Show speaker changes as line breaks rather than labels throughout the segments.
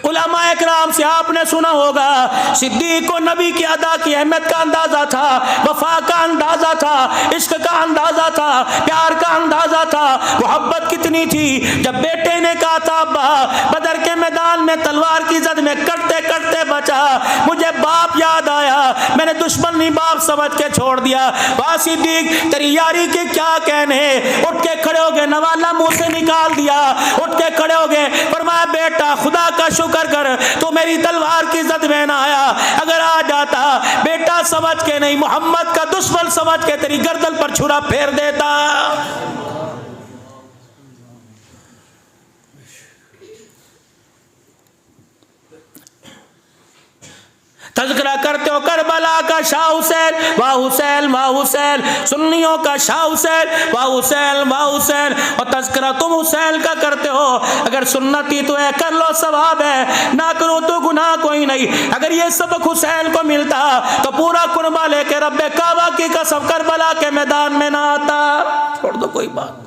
उलमाए किराम से आपने सुना होगा, सिद्दीक को नबी की अदा की अहमियत का अंदाजा था, वफा का अंदाजा था, इश्क का अंदाजा था, प्यार का अंदाजा था, मोहब्बत कितनी थी। जब बेटे ने कहा था अब्बा बदर के मैदान में तलवार की जद में कटते कटते बचा, मुझे बाप याद आया, मैंने दुश्मन नहीं बाप समझ के छोड़ दिया। वाह सिद्दीक तेरी यारी के क्या कहने। उठ के खड़े हो गए, नवाला मुंह से निकाल दिया, उठ के खड़े हो गए, फरमाया बेटा खुदा का शुक्र कर तो मेरी तलवार की जद में ना आया, अगर आ जाता बेटा समझ के नहीं मोहम्मद का दुश्मन समझ के तेरी गर्दन पर छुरा फेर देता। तज़किरा करते हो करबला का शाह हुसैन, वाह हुसैन वाह हुसैन, सुन्नियों का शाह हुसैन, वाह हुसैन वाह हुसैन, और तज़किरा तुम हुसैन का करते हो। अगर सुन्नती तो है कर लो सवाब है, ना करो तो गुनाह कोई नहीं। अगर ये सबक हुसैन को मिलता तो पूरा कुर्बा लेके रब्बे काबा की कसम करबला के मैदान में ना आता। छोड़ दो कोई बात।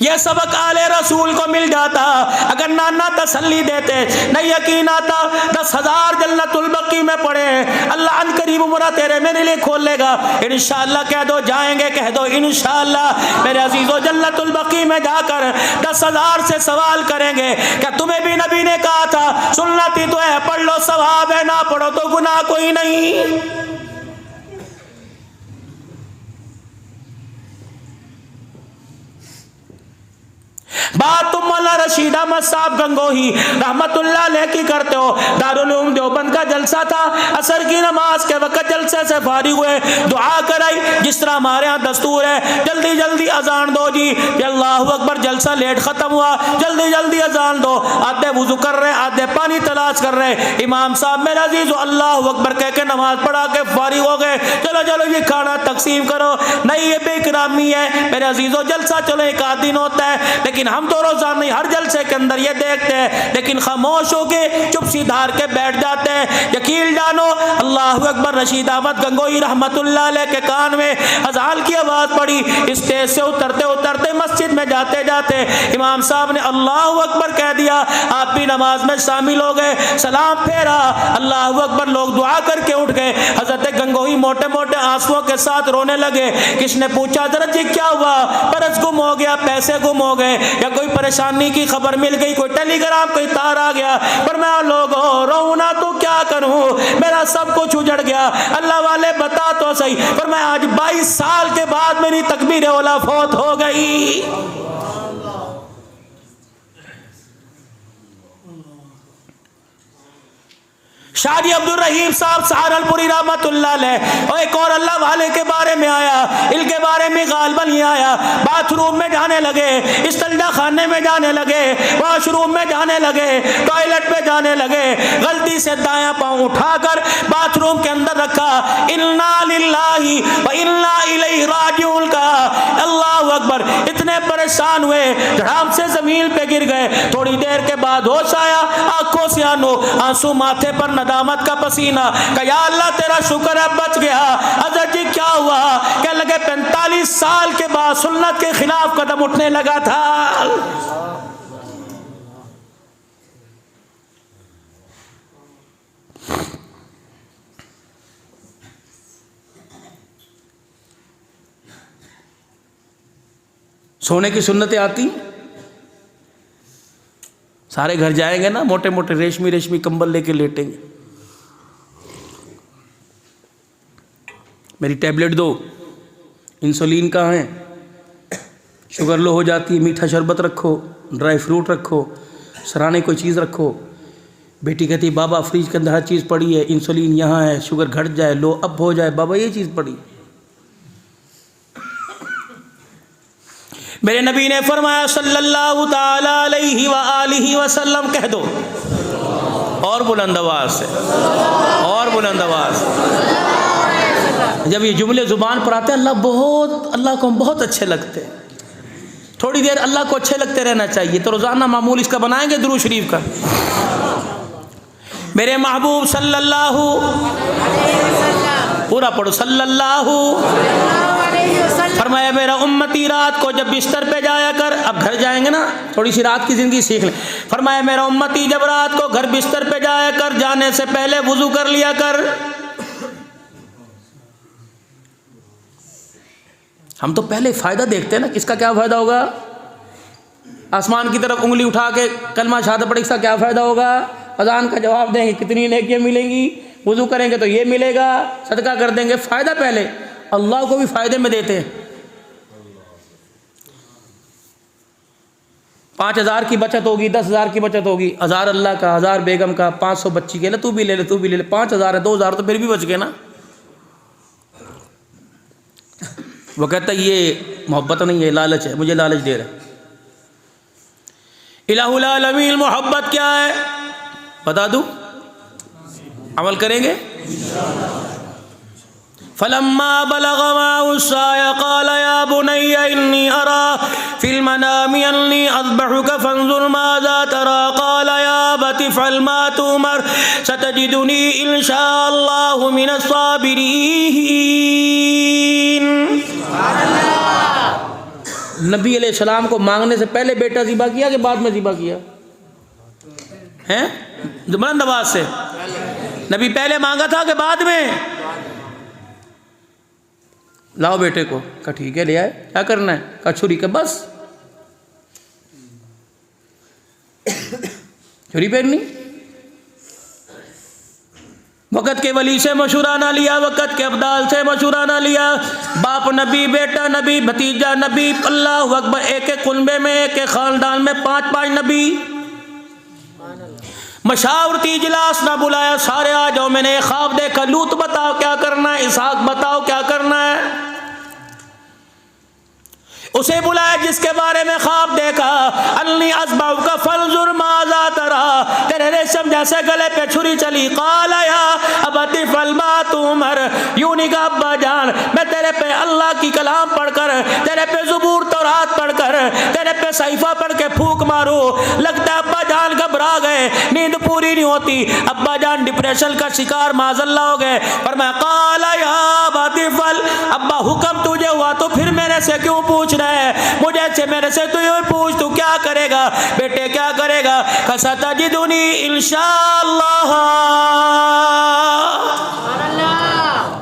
यह सबक आले रसूल को मिल जाता, अगर नाना तसल्ली देते, नहीं यकीन आता 10,000 जन्नतुल बकी में पड़े, अल्लाह अन करीब उम्र तेरे मेरे लिए खोल लेगा। इंशाअल्लाह कह दो जाएंगे, कह दो इंशाअल्लाह मेरे अजीजों जन्नतुल बकी में जाकर 10,000 से सवाल करेंगे क्या तुम्हें भी नबी ने कहा था सुन्नती तो है पढ़ लो सवाब है, ना पढ़ो तो गुनाह कोई नहीं। बात तुम मौला रशीद अहमद साहब गंगोही रहमतुल्लाह अलैह की करते हो। दारुल उलूम देवबंद का जलसा था, असर की नमाज के वक्त जलसे से फारिग हुए, दुआ कराई जिस तरह हमारे यहाँ दस्तूर है, जल्दी जल्दी अजान दो जी, अल्लाहु अकबर, जलसा लेट खत्म हुआ, जल्दी जल्दी अजान दो। आधे वुजू कर रहे, आधे पानी तलाश कर रहे, इमाम साहब मेरा अजीज अल्लाहु अकबर कह के नमाज पढ़ा के फारिग हो गए, चलो चलो जी खाना तकसीम करो। नहीं ये बेकरामी है मेरे अजीजों, जलसा चलो एक आध दिन होता है, लेकिन हम तो रोजाना नहीं हर जलसे के अंदर ये देखते हैं, लेकिन खामोश होके चुप सी धार के बैठ जाते हैं। यकीन जानो अल्लाहु अकबर रशीद अहमद गंगोही रहमतुल्लाह अलैह के कान में अज़ान की आवाज पड़ी। स्टेज से उतरते उतरते मस्जिद में जाते जाते इमाम साहब ने अल्लाहु अकबर कह दिया, आप भी नमाज में शामिल हो गए, सलाम फेरा, अल्लाहु अकबर, लोग दुआ करके उठ गए। हजरत गंगोही मोटे मोटे आंसुओं के साथ रोने लगे। किसने पूछा जरा जी क्या हुआ? पर्स गुम हो गया, पैसे गुम हो गए, या कोई परेशानी की खबर मिल गई, कोई टेलीग्राम कोई तार आ गया, पर मैं लोगों रो ना तो क्या करूं, मेरा सब कुछ उजड़ गया, अल्लाह वाले बता तो सही, पर मैं आज 22 साल के बाद मेरी तकबीर औला फौत हो गई। शादी अब्दुल रहीम साहब सहारनपुरी रहमतुल्लाह अलैह, और एक और अल्लाह वाले के बारे में आया, इनके बारे में गालबन ही आया, बाथरूम में जाने लगे, इस्तंजा खाने में जाने लगे, वॉशरूम में जाने लगे, टॉयलेट में जाने लगे, गलती से दायां पांव उठाकर बाथरूम के अंदर रखा, इन्ना लिल्लाही व इन्ना इलैहि राजिऊन का, अल्लाहु अकबर। इतने परेशान हुए धड़ाम से जमीन पे गिर गए। थोड़ी देर के बाद होश आया, आंखों से आंसू, माथे पर नदामत का पसीना, या अल्लाह तेरा शुक्र है बच गया। हज़रत जी क्या हुआ? क्या लगे 45 साल के बाद सुन्नत के खिलाफ कदम उठने लगा था। सोने की सुन्नतें आती, सारे घर जाएंगे ना, मोटे मोटे रेशमी रेशमी कंबल लेके लेटेंगे, मेरी टैबलेट दो, इंसुलिन कहाँ है, शुगर लो हो जाती है, मीठा शरबत रखो, ड्राई फ्रूट रखो, सराने कोई चीज़ रखो। बेटी कहती बाबा फ्रिज के अंदर हर चीज़ पड़ी है, इंसुलिन यहाँ है, शुगर घट जाए, लो अप हो जाए, बाबा ये चीज़ पड़ी। मेरे नबी ने फरमाया सल्लल्लाहु ताला अलैहि व आलिहि वसल्लम, कह दो और बुलंद आवाज से, और बुलंद आवाज से। जब ये जुमले जुबान पर आते हैं अल्लाह को बहुत अच्छे लगते हैं। थोड़ी देर अल्लाह को अच्छे लगते रहना चाहिए, तो रोज़ाना मामूल इसका बनाएंगे दुरूद शरीफ का। मेरे महबूब सल्लल्लाहु, पूरा पढ़ो सल्लल्लाहु फरमाया मेरा उम्मती रात को जब बिस्तर पे जाया कर, अब घर जाएंगे ना, थोड़ी सी रात की ज़िंदगी सीख लें। फरमाया मेरा उम्मती जब रात को घर बिस्तर पे जाया कर, जाने से पहले वुज़ू कर लिया कर। हम तो पहले फ़ायदा देखते हैं ना, किसका क्या फ़ायदा होगा। आसमान की तरफ उंगली उठा के कलमा शहादत पढ़े, इसका क्या फ़ायदा होगा। अजान का जवाब देंगे कितनी नेकियां मिलेंगी, वुज़ू करेंगे तो ये मिलेगा, सदका कर देंगे। फ़ायदा पहले, अल्लाह को भी फ़ायदे में देते हैं। 5,000 की बचत होगी, 10,000 की बचत होगी, 1,000 अल्लाह का, 1,000 बेगम का, 500 बच्ची के लिए, तू भी ले ले, तू भी ले ले। 5,000 है, 2,000 तो फिर भी बच गए ना। वो कहता है ये मोहब्बत नहीं है, लालच है, मुझे लालच दे रहा है। इलाहुल आलमीन मोहब्बत क्या है बता दूं, अमल करेंगे। फलम्मा बलगा माअहु साय क़ाल या बुनय्या इन्नी अरा फिल मनामि अन्नी अज़बहुका फंज़ुर माज़ा तरा क़ाल या अबति फ़अल मा तु'मर सतजिदुनी इंशाअल्लाहु मिनस साबिरीन। नबी अलैहिस्सलाम को मांगने से पहले बेटा ज़िबा किया कि बाद में ज़िबा किया हैं? बुलंद आवाज़ से, नबी पहले मांगा था कि बाद में? लाओ बेटे को, कहा ठीक है ले आए, क्या करना है, कहा छुरी का, बस छुरी पहननी। वक़्त के वली से मशूरा ना लिया, वक़्त के अब्दाल से मशूरा ना लिया। बाप नबी, बेटा नबी, भतीजा नबी, अल्लाहु अकबर। एक एक कुनबे में, एक एक ख़ानदान में 5-5 नबी। मशावरती इजलास ना बुलाया, सारे आ जाओ, मैंने ख्वाब देखा, लूत बताओ क्या करना है, इसहाक बताओ क्या करना है। उसे बुलाया जिसके बारे में ख्वाब देखा, अन्नी अज़बहुका फंज़ुर माज़ा तरा, तेरे रेशम जैसे गले पे छुरी चली। क़ाल या अबति फ़अल मा तु'मर, यूं नहीं कहा अब्बा जान, मैं तेरे पे अल्लाह की कलाम पढ़कर, तेरे पे ज़बूर तौरात पढ़कर, तेरे पे सहीफ़ा पढ़ के फूंक मारूं, लगता है अब्बा जान घबरा गए, नींद पूरी नहीं होती, अब्बा जान डिप्रेशन का शिकार माज़अल्लाह हो गए। पर मैं क़ाल या अबति फ़अल, अब्बा हुक्म तुझे हुआ तो फिर मेरे से क्यों पूछ रहे, मुझे से मेरे से तू ये पूछ, तू क्या करेगा बेटे, क्या करेगा। सतजिदुनी इंशाअल्लाह।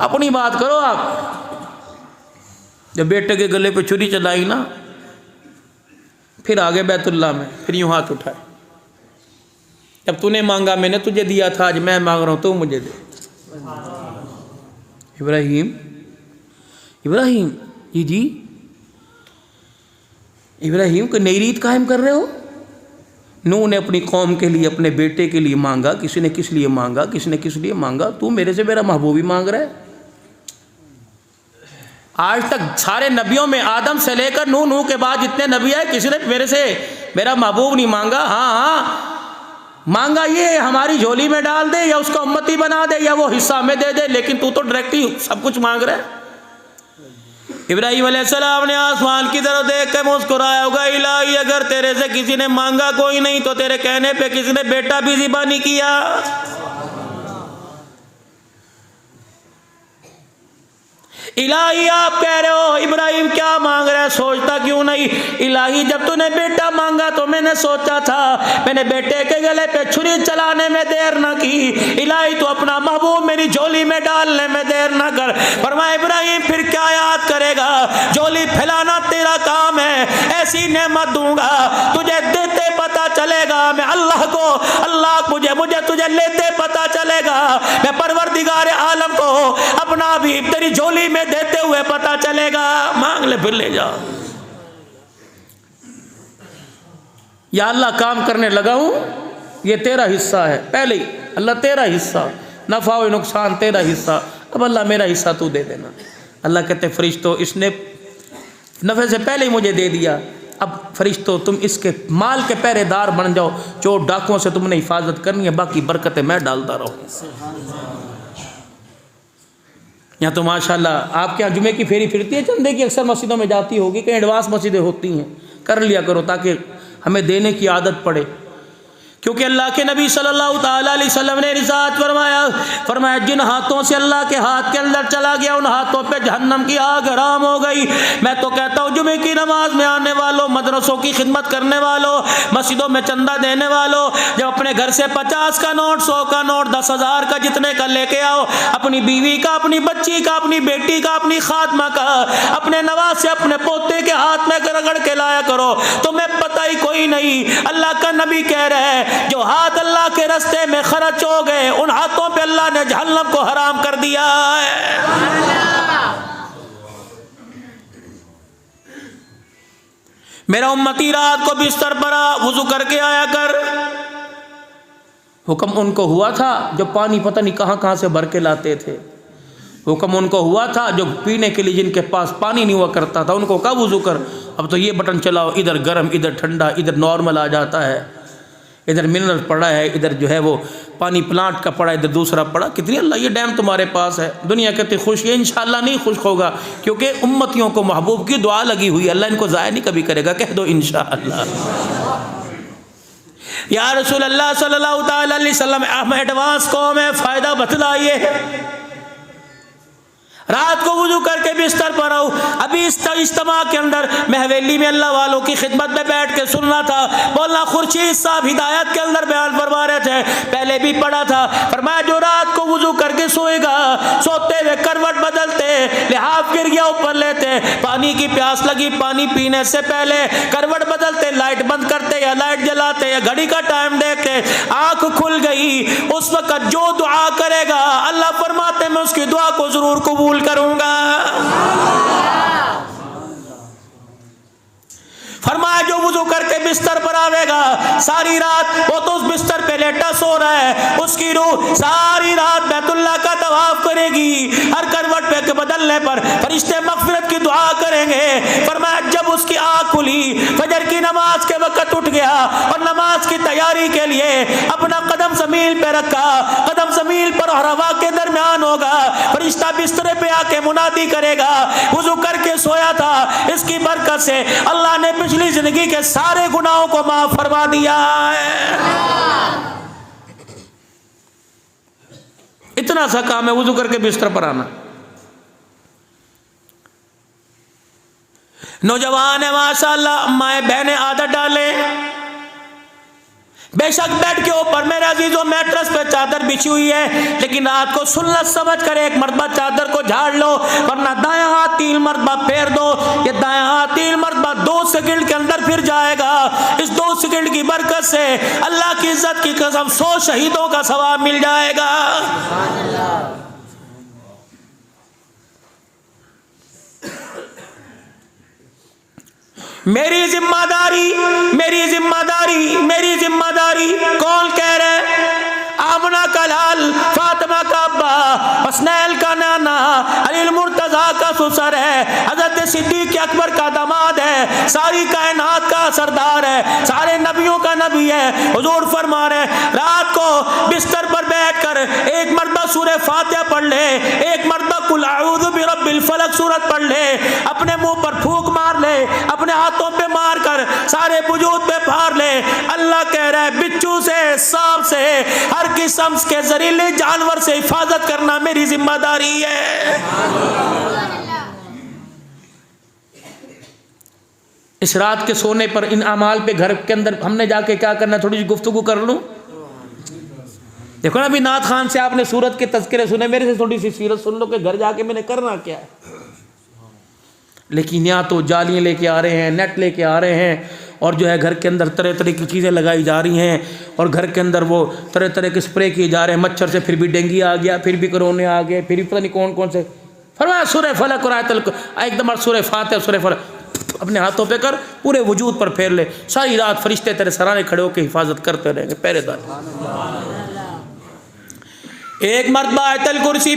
अपनी बात करो आप। जब बेटे के गले पे छुरी चलाई ना, फिर आगे बैतुल्लाह में, फिर यूं हाथ उठाए, जब तूने मांगा मैंने तुझे दिया था, आज मैं मांग रहा हूं तू मुझे दे। इब्राहिम, इब्राहिम जी इब्राहिम को नई रीत कायम कर रहे हो। नूह ने अपनी कौम के लिए, अपने बेटे के लिए मांगा, किसी ने किस लिए मांगा, किसी ने किस लिए मांगा, तू मेरे से मेरा महबूबी मांग रहा है। आज तक सारे नबियों में आदम से लेकर नूह के बाद जितने नबी आए, किसी ने मेरे से मेरा महबूब नहीं मांगा। हाँ हाँ मांगा ये हमारी झोली में डाल दे, या उसका उम्मती बना दे, या वो हिस्सा में दे दे, लेकिन तू तो डायरेक्ट ही सब कुछ मांग रहा है। इब्राहिम अलैहिस्सलाम ने आसमान की तरफ देख कर मुस्कुराया होगा, इलाही अगर तेरे से किसी ने मांगा कोई नहीं, तो तेरे कहने पे किसी ने बेटा भी ज़िबा नहीं किया। इलाही आप कह रहे हो इब्राहिम क्या मांग रहा है, सोचता क्यों नहीं। इलाही जब तूने बेटा मांगा तो मैंने सोचा था, मैंने बेटे के गले पे छुरी चलाने में देर ना की। इलाही तू अपना महबूब मेरी झोली में डालने में देर ना कर। फरमाया इब्राहिम फिर क्या याद करेगा, झोली फैलाना तेरा काम है, ऐसी नेमत दूंगा तुझे देते पता चलेगा मैं अल्लाह को, अल्लाह मुझे तुझे लेते पता चलेगा, मैं परवरदिगार आलम को अपना भी तेरी झोली में देते हुए पता चलेगा। मांग ले फिर ले जा। या अल्लाह काम करने लगा हूं, ये तेरा हिस्सा है, पहले ही अल्लाह तेरा हिस्सा, नफा और नुकसान तेरा हिस्सा, अब अल्लाह मेरा हिस्सा तू दे देना। अल्लाह कहते फरिश्तों इसने नफे से पहले ही मुझे दे दिया, अब फरिश्तों तुम इसके माल के पहरेदार बन जाओ, चोर डाकुओं से तुमने हिफाजत करनी है, बाकी बरकतें मैं डालता रहूँ। यहाँ तो माशाल्लाह आपके यहाँ जुमे की फेरी फिरती है, चंदे की अक्सर मस्जिदों में जाती होगी, कहीं एडवांस मस्जिदें होती हैं, कर लिया करो ताकि हमें देने की आदत पड़े। क्योंकि अल्लाह के नबी सल्लल्लाहु ताला अलैहि वसल्लम ने इरशाद फरमाया जिन हाथों से अल्लाह के हाथ के अंदर चला गया उन हाथों पे जहन्नम की आग हराम हो गई। मैं तो कहता हूँ जुमे की नमाज में आने वालों, मदरसों की खिदमत करने वालों, मस्जिदों में चंदा देने वालों, जब अपने घर से 50 का नोट, 100 का नोट, 10,000 का जितने का लेके आओ, अपनी बीवी का, अपनी बच्ची का, अपनी बेटी का, अपनी खात्मा का, अपने नवाज से, अपने पोते के हाथ में रगड़ के लाया करो। तुम्हें पता ही कोई नहीं, अल्लाह का नबी कह रहे हैं जो हाथ अल्लाह के रास्ते में खर्च हो गए उन हाथों पे अल्लाह ने जहन्नम को हराम कर दिया है। मेरा उम्मती रात को बिस्तर पर वुजू करके आया कर। हुक्म उनको हुआ था जो पानी पता नहीं कहां कहां से भर के लाते थे। हुक्म उनको हुआ था जो पीने के लिए जिनके पास पानी नहीं हुआ करता था उनको कब वुजू कर। अब तो ये बटन चलाओ, इधर गर्म, इधर ठंडा, इधर नॉर्मल आ जाता है, इधर मिनरल पड़ा है, इधर जो है वो पानी प्लांट का पड़ा, इधर दूसरा पड़ा। कितनी अल्लाह ये डैम तुम्हारे पास है। दुनिया कहती खुश, ये इंशाअल्लाह नहीं खुश होगा क्योंकि उम्मतियों को महबूब की दुआ लगी हुई है, अल्लाह इनको ज़ाया नहीं कभी करेगा। कह दो इंशाअल्लाह। या रसूल अल्लाह सल्लल्लाहु ताला अलैहि वसल्लम हम एडवांस कौम है, फ़ायदा बतलाइए। रात को वुजू करके बिस्तर पर आओ। अभी इस इज्तिमा के अंदर मैं हवेली में अल्लाह वालों की खिदमत में बैठ के सुनना था। मौलाना खुर्शीद साहब हिदायत के अंदर बयान फरमा रहे थे, पहले भी पढ़ा था। फरमाया जो रात को वुजू करके सोएगा, सोते हुए करवट बदलते, लिहाफ गिर गया ऊपर लेते, पानी की प्यास लगी, पानी पीने से पहले करवट बदलते, लाइट बंद करते या लाइट जलाते या घड़ी का टाइम देखते, आंख खुल गई, उस वक्त जो दुआ करेगा अल्लाह फरमाते मैं उसकी दुआ को जरूर कबूल करूंगा। फरमाया जो वुजू करके बिस्तर पर आवेगा, सारी रात वो तो उस बिस्तर पे लेटा सो रहा है, उसकी रूह सारी रात बैतुल्लाह का तवाफ करेगी। हर करवट पे बदलने पर फरिश्ते मगफिरत की दुआ करेंगे। फरमाया जब उसकी आंख खुली, फजर की नमाज के वक्त उठ गया और नमाज की तैयारी के लिए अपना कदम जमीन पे रखा, कदम जमीन पर और हवा के दरमियान होगा, फरिश्ता बिस्तर पे आके मुनादी करेगा वुजू करके सोया था, इसकी बरकत से अल्लाह ने पिछली जिंदगी के सारे गुनाहों को माफ फरमा दिया है। इतना सा काम है वुजू करके बिस्तर पर आना। नौजवान है माशाअल्लाह, माए बहनें आदत डाले, बेशक बेड के ऊपर मेरे अजीजों मैट्रेस पे चादर बिछी हुई है, लेकिन रात को सुन्नत समझ कर एक मरतबा चादर को झाड़ लो, वरना दायां हाथ 3 मरतबा फेर दो। ये दायां हाथ 3 मरतबा 2 सेकंड के अंदर फिर जाएगा। इस 2 सेकंड की बरकत से अल्लाह की इज्जत की कसम 100 शहीदों का सवाब मिल जाएगा। मेरी जिम्मेदारी, मेरी जिम्मेदारी, मेरी जिम्मेदारी कौन कह रहे? आमना का लाल, फातिमा का अब्बा, हसनैन का नाना, अली मुर्तजा का ससुर है, हजरत सिद्दीक अकबर का दामाद है, सारी कायनात का सरदार है, सारे नबियों का नबी है। हुजूर फरमा रहे रात को बिस्तर पर बैठकर एक मरतबा सूरह फातिहा पढ़ ले, एक मरतबा कुल अऊज़ु बिरब्बिल फलक सूरत पढ़ ले, अपने मुंह पर फूंक मार ले, अपने हाथों पे मार कर सारे वजूद पे फाड़ ले। अल्लाह कह रहा है बिच्छू से, सांप से, हर किस्म के जहरीले जानवर से हिफाजत करना मेरी जिम्मेदारी है। इस रात के सोने पर इन अमाल पे घर के अंदर हमने जाके क्या करना, थोड़ी सी गुफ्तगू कर लूं। देखो ना अभी नाथ खान से आपने सूरत के तज़किरे सुने, मेरे से थोड़ी सी सीरत सुन लो कि घर जाके मैंने करना क्या है। लेकिन यहाँ तो जालियाँ लेके आ रहे हैं, नेट लेके आ रहे हैं, और जो है घर के अंदर तरह तरह की चीज़ें लगाई जा रही हैं, और घर के अंदर वो तरह तरह के स्प्रे किए जा रहे हैं। मच्छर से फिर भी डेंगू आ गया, फिर भी कोरोना आ गए, फिर भी पता नहीं कौन कौन से। फरमाया सूरह फलक और आयतल एकदम सूरह फातिहा, सूरह फलक अपने हाथों पे कर, पूरे वजूद पर फेर ले, सारी रात फरिश्ते तेरे सराने खड़े होकर हिफाजत करते रहेंगे, पहरेदार। एक मरतबा आयतल कुर्सी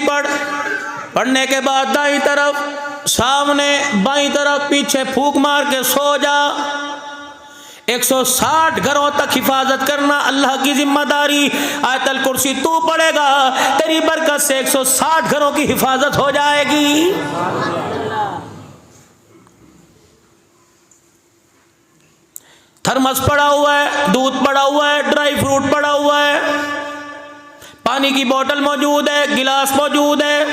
पढ़ने के बाद दाईं तरफ सामने, बाईं तरफ पीछे फूंक मार के सो जा। 160 घरों तक हिफाजत करना अल्लाह की जिम्मेदारी। आयतल कुर्सी तू पढ़ेगा, तेरी बरकत से 160 घरों की हिफाजत हो जाएगी। थर्मस पड़ा हुआ है, दूध पड़ा हुआ है, ड्राई फ्रूट पड़ा हुआ है, पानी की बोतल मौजूद है, गिलास मौजूद है,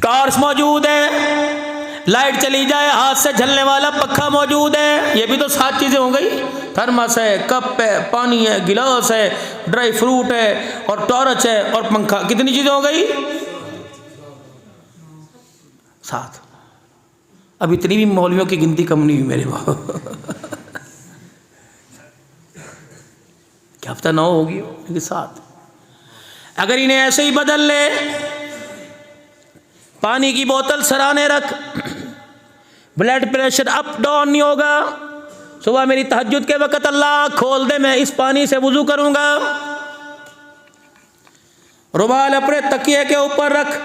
टॉर्च मौजूद है, लाइट चली जाए हाथ से झलने वाला पक्का मौजूद है। ये भी तो 7 चीजें हो गई। थर्मस है, कप है, पानी है, गिलास है, ड्राई फ्रूट है और टॉर्च है और पंखा। कितनी चीजें हो गई? 7। अब इतनी भी मौलवियों की गिनती कम नहीं हुई मेरे बाबू। क्या पता 9 होगी, लेकिन 7। अगर इन्हें ऐसे ही बदल ले, पानी की बोतल सराहने रख, ब्लड प्रेशर अप डाउन नहीं होगा। सुबह मेरी तहज्जुद के वक़्त अल्लाह खोल दे, मैं इस पानी से वुजू करूंगा, रुमाल अपने तकिए के ऊपर रख,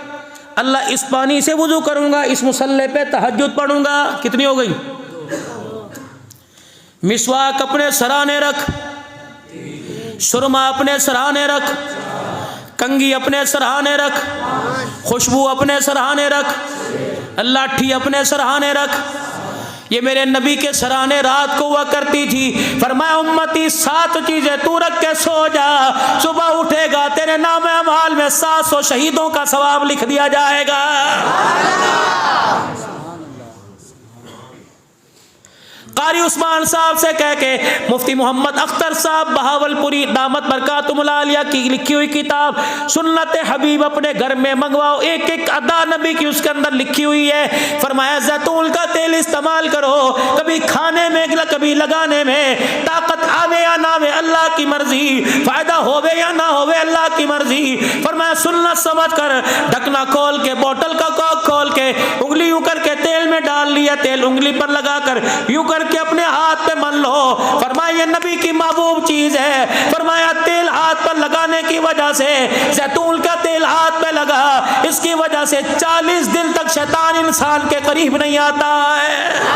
अल्लाह इस पानी से वुजू करूंगा, इस मुसल्ले पे तहज्जुद पढ़ूंगा। कितनी हो गई? मिसवाक अपने सराहने रख, सुरमा अपने सराहने रख, कंगी अपने सराहने रख, खुशबू अपने सराहने रख, लाठी अपने सराहने रख। ये मेरे नबी के सराहने रात को हुआ करती थी। फरमाया उम्मती 7 चीजें तू रख के सो जा, सुबह उठेगा तेरे नाम अमाल में 700 शहीदों का सवाब लिख दिया जाएगा। कारी उस्मान साहब से कह के मुफ्ती मोहम्मद अख्तर साहब बहावलपुरी दामत बरकातुहुल आलिया की लिखी हुई किताब सुन्नत हबीब अपने घर में मंगवाओ, एक एक अदा नबी की उसके अंदर लिखी हुई है। फरमाया जैतून का तेल इस्तेमाल करो, कभी खाने में कभी लगाने में, ताकत आवे या ना आवे अल्लाह की मर्जी, फायदा होवे या ना होवे अल्लाह की मर्जी। फरमाया सुन्नत समझ कर ढकना खोल के, बोतल का कॉक खोल के, उंगली यूं करके तेल में डाल लिया, तेल उंगली पर लगाकर यूं कर के अपने हाथ पे मन लो। फरमाया ये नबी की महबूब चीज है। फरमाया तेल हाथ पर लगाने की वजह से, जैतून का तेल हाथ पे लगा, इसकी वजह से 40 दिन तक शैतान इंसान के करीब नहीं आता है।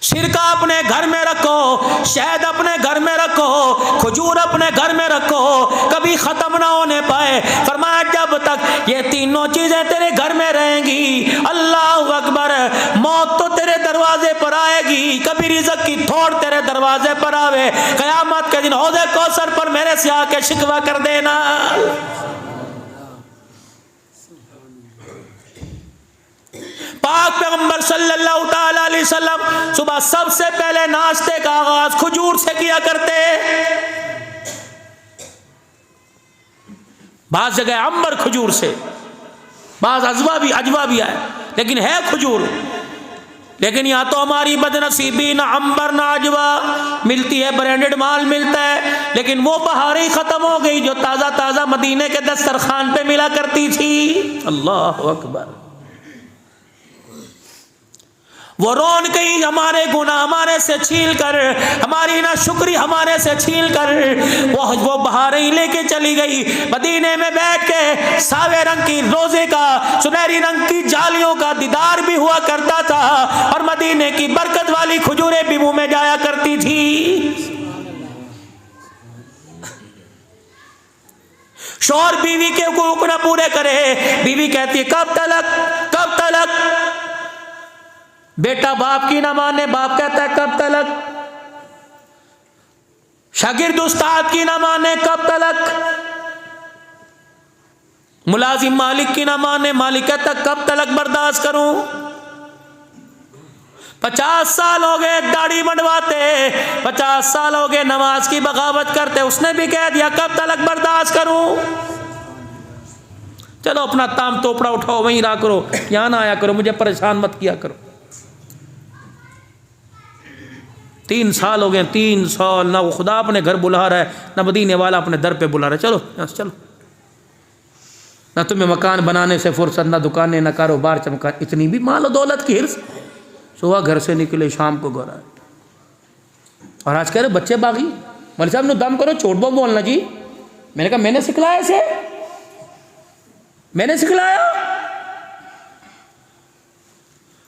सिरका अपने घर में रखो, शहद अपने घर में रखो, खजूर अपने घर में रखो, कभी खत्म ना होने पाए। फरमाया जब तक ये तीनों चीजें तेरे घर में रहेंगी, अल्लाह अकबर, मौत तो तेरे दरवाजे पर आएगी, कभी रिज़्क़ की थोड़ तेरे दरवाजे पर आवे, क़यामत के दिन हौज़े कौसर पर मेरे से आके शिकवा कर देना। पाक पैगंबर सल्लल्लाहु ताला अलैहि वसल्लम सुबह सबसे पहले नाश्ते का आगाज खजूर से किया करते। बाज़ जगह अंबर खजूर से, बाज़ अजवा भी आए, लेकिन है खजूर। लेकिन यहाँ तो हमारी बदनसीबी, ना अंबर ना अजवा मिलती है, ब्रांडेड माल मिलता है, लेकिन वो बहार ही खत्म हो गई जो ताज़ा ताज़ा मदीने के दस्तरखान पे मिला करती थी। अल्लाह अकबर। वो रौन कहीं हमारे गुनाह हमारे से छील कर, हमारी ना शुक्री हमारे से छील कर वो बहारें ही लेके चली गई। मदीने में बैठ के सावे रंग की रोजे का, सुनहरी रंग की जालियों का दीदार भी हुआ करता था, और मदीने की बरकत वाली खजूरें भी मुंह में जाया करती थी। शौहर बीवी के हुक्म न पूरे करे, बीवी कहती है कब तलक, कब तलक। बेटा बाप की ना माने, बाप कहता है कब तलक। शागिर्द उस्ताद की ना माने, कब तलक। मुलाजिम मालिक की ना माने, मालिक कहता है कब तलक बर्दाश्त करूं। 50 साल हो गए दाढ़ी मंडवाते, 50 साल हो गए नमाज की बगावत करते, उसने भी कह दिया कब तलक बर्दाश्त करूं। चलो अपना ताम तोपड़ा उठाओ, वहीं रहा करो, यहां ना आया करो, मुझे परेशान मत किया करो। 3 साल हो गए, 3 साल ना वो खुदा अपने घर बुला रहा है, ना मदीने वाला अपने दर पे बुला रहा है। चलो यहाँ से चलो, ना तुम्हें मकान बनाने से फुर्सत, ना दुकानें, ना कारोबार चमका, इतनी भी माल दौलत की हिर्स। सुबह घर से निकले शाम को घर आए, और आज कह रहे बच्चे बागी। मौलवी साहब ने दम करो, छोड़ दो बोलना जी। मैंने कहा मैंने सिखलाया इसे, मैंने सिखलाया।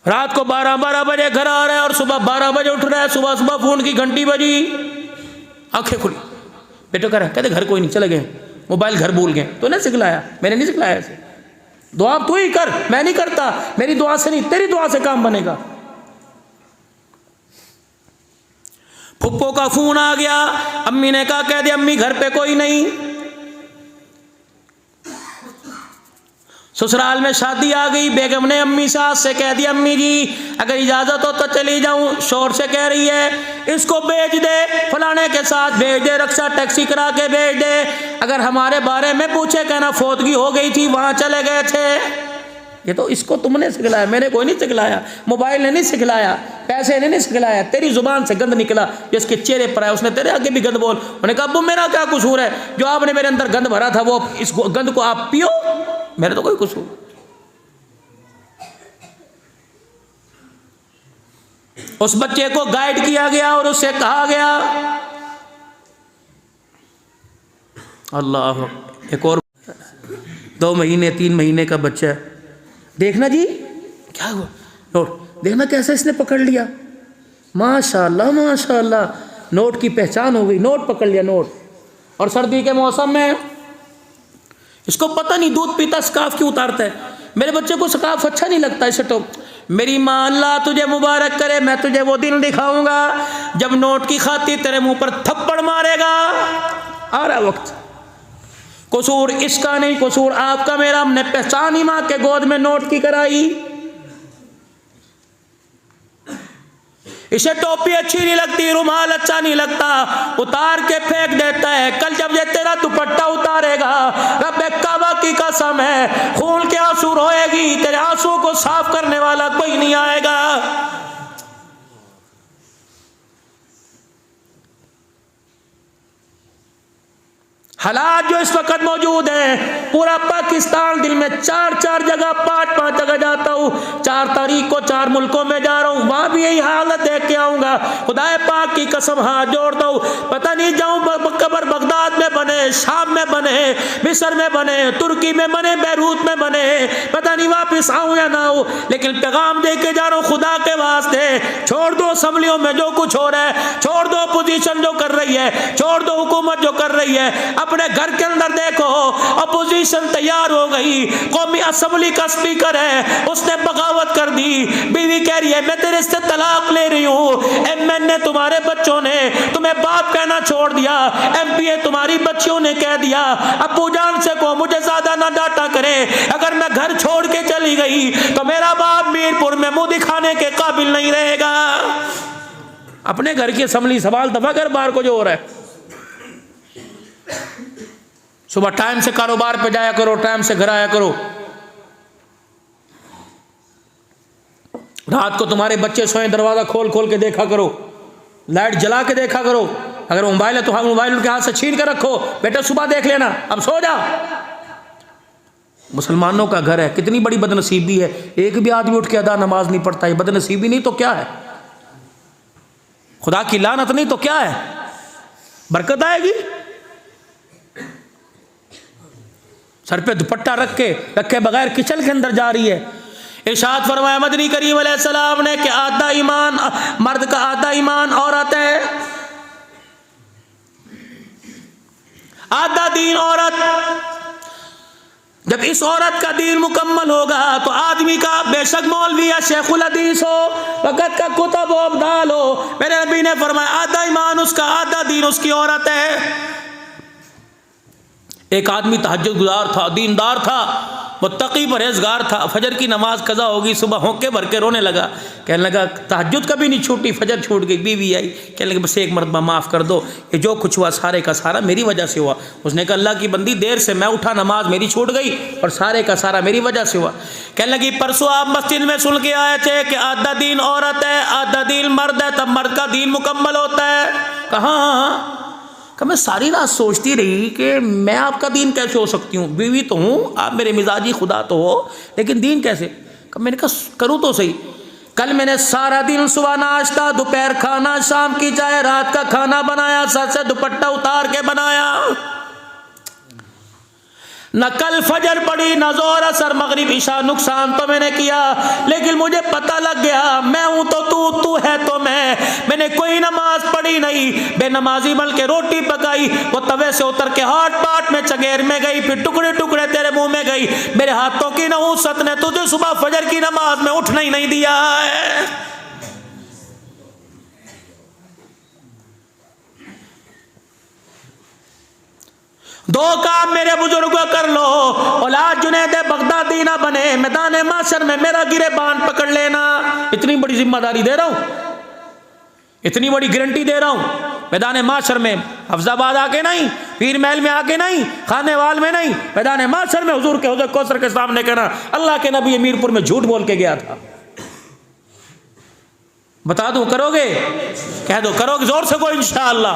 रात को 12 बजे घर आ रहा है और सुबह 12 बजे उठ रहा है। सुबह सुबह फोन की घंटी बजी, आंखें खुली, बेटो कह रहा है, कहते घर कोई नहीं, चले गए, मोबाइल घर भूल गए। तो नहीं सिखलाया, मैंने नहीं सिखलाया इसे। दुआ तू ही कर, मैं नहीं करता, मेरी दुआ से नहीं तेरी दुआ से काम बनेगा। फुप्पो का फोन आ गया, अम्मी ने कहा कह दे अम्मी घर पे कोई नहीं। ससुराल में शादी आ गई, बेगम ने अम्मी सास से कह दिया अम्मी जी अगर इजाज़त हो तो चली जाऊं। शोर से कह रही है इसको भेज दे, फलाने के साथ भेज दे, रक्षा टैक्सी करा के भेज दे। अगर हमारे बारे में पूछे कहना फौतगी हो गई थी, वहां चले गए थे। ये तो इसको तुमने सिखलाया, मैंने कोई नहीं सिखलाया, मोबाइल ने नहीं सिखलाया, पैसे ने नहीं सिखलाया, तेरी जुबान से गंद निकला जिसके चेहरे पर है उसने तेरे आगे भी गंद बोल। उन्होंने कहा अब्बू मेरा क्या कसूर है, जो आपने मेरे अंदर गंद भरा था वो इस गंद को आप पियो, मेरे तो कोई कसूर। उस बच्चे को गाइड किया गया और उससे कहा गया अल्लाह, एक और 2 महीने 3 महीने का बच्चा है, देखना जी क्या हुआ, नोट देखना कैसे इसने पकड़ लिया, माशाल्लाह माशाल्लाह, नोट की पहचान हो गई, नोट पकड़ लिया नोट। और सर्दी के मौसम में इसको पता नहीं दूध पीता स्कार्फ क्यों उतारता है, मेरे बच्चे को स्कार्फ अच्छा नहीं लगता इसे तो। मेरी माँ अल्लाह तुझे मुबारक करे, मैं तुझे वो दिन दिखाऊंगा जब नोट की खातिर तेरे मुंह पर थप्पड़ मारेगा। आ रहा वक्त, कसूर इसका नहीं, कसूर आपका मेरा, हमने पहचान ही माँ के गोद में नोट की कराई। इसे टोपी अच्छी नहीं लगती, रुमाल अच्छा नहीं लगता, उतार के फेंक देता है। कल जब ये तेरा दुपट्टा उतारेगा, रब्बे काबा की कसम है खून के आंसू रोएगी, तेरे आंसू को साफ करने वाला कोई नहीं आएगा। हालात जो इस वक्त मौजूद है, पूरा पाकिस्तान दिल में 4 जगह 5 जगह जाता हूँ, 4 तारीख को 4 मुल्कों में जा रहा हूँ, वहां भी यही हालत देख के आऊंगा। खुदाए पाक की कसम हाथ जोड़ता हूँ, पता नहीं जाऊँ कब्र बगदाद में बने, शाम में बने, मिस्र में बने, तुर्की में बने, बैरूत में बने, पता नहीं वापिस आऊँ या ना आऊँ, लेकिन पैगाम दे के जा रहा हूँ खुदा के वास्ते। छोड़ दो असम्बलियों में जो कुछ हो रहा है, छोड़ दो अपोजिशन जो कर रही है, छोड़ दो हुकूमत जो कर रही है, अपने घर के अंदर देखो अपोजिशन तैयार हो गई। कौमी असेंबली का स्पीकर है, उसने बगावत कर दी, बीवी कह रही है मैं तेरे से तलाक ले रही हूँ, एमएनए तुम्हारे बच्चों ने तुम्हें बाप कहना छोड़ दिया, एमपीए तुम्हारी बच्चियों ने कह दिया अब्बू जान से को मुझे ज्यादा ना डांटा करे, अगर मैं घर छोड़ के चली गई तो मेरा बाप मीरपुर में मुंह दिखाने के काबिल नहीं रहेगा। अपने घर की असेंबली सवाल दफा कर, बाहर को जो हो रहा है। सुबह टाइम से कारोबार पे जाया करो, टाइम से घर आया करो। रात को तुम्हारे बच्चे सोए दरवाजा खोल खोल के देखा करो, लाइट जला के देखा करो। अगर मोबाइल है तो मोबाइल उनके हाथ से छीन कर रखो, बेटा सुबह देख लेना, अब सो जा। मुसलमानों का घर है, कितनी बड़ी बदनसीबी है, एक भी आदमी उठ के अदा नमाज नहीं पढ़ता। ये बदनसीबी नहीं तो क्या है, खुदा की लानत नहीं तो क्या है, बरकत आएगी। सर पे दुपट्टा रखे बगैर किचन के अंदर जा रही है। इरशाद फरमाया मदनी करीम अलैहिस्सलाम ने कि आधा ईमान मर्द का, आधा ईमान औरत है, आधा दीन औरत। जब इस औरत का दीन मुकम्मल होगा तो आदमी का, बेशक मौलवी या शेखुल हदीस हो, वक़्त का कुतुब हो, अब्दाल हो, मेरे नबी ने फरमाया आधा ईमान उसका, आधा दीन उसकी औरत है। एक आदमी तहज्जुद गुजार था, दीनदार था, मुत्तकी परहेजगार था, फजर की नमाज कज़ा होगी, सुबह होंके भर के रोने लगा, कहने लगा तहज्जुद कभी नहीं छूटी, फजर छूट गई। बीवी आई, कहने लगी बस एक मरतबा माफ़ कर दो, ये जो कुछ हुआ सारे का सारा मेरी वजह से हुआ। उसने कहा अल्लाह की बंदी देर से मैं उठा, नमाज मेरी छूट गई और सारे का सारा मेरी वजह से हुआ। कहने लगी परसों आप मस्जिद में सुन के आए थे कि आधा दीन औरत है, आधा दीन मर्द है, तब मर्द का दीन मुकम्मल होता है। कहाँ मैं सारी रात सोचती रही कि मैं आपका दीन कैसे हो सकती हूँ, बीवी तो हूँ, आप मेरे मिजाजी खुदा तो हो, लेकिन दीन कैसे। मैंने कहा करूँ तो सही। कल मैंने सारा दिन सुबह नाश्ता, दोपहर खाना, शाम की चाय, रात का खाना बनाया, सर से दुपट्टा उतार के बनाया, न कल फजर पड़ी, न जोर असर मगरिब इशा, नुकसान तो मैंने किया, लेकिन मुझे पता लग गया मैं हूं तो तू है तो मैंने कोई नमाज पढ़ी नहीं, बेनमाजी बल के रोटी पकाई, वो तवे से उतर के हाथ पाट में चगेर में गई, फिर टुकड़े टुकड़े तेरे मुंह में गई। मेरे हाथों की नहूसत ने तुझे सुबह फजर की नमाज में उठना ही नहीं दिया है। दो काम मेरे बुजुर्गों कर लो, औलाद जुनैद बगदादी ना बने, मैदान माशर में मेरा गिरेबान पकड़ लेना। इतनी बड़ी जिम्मेदारी दे रहा हूं, इतनी बड़ी गारंटी दे रहा हूं। मैदान माशर में हफ्जाबाद आके नहीं, पीर महल में आके नहीं, खानेवाल में नहीं, मैदान माशर में हुजूर के हौज़ कौसर के सामने कहना अल्लाह के नबी मीरपुर में झूठ बोल के गया था। बता दूं, करोगे? कह दो करोगे, जोर से को इंशाअल्लाह।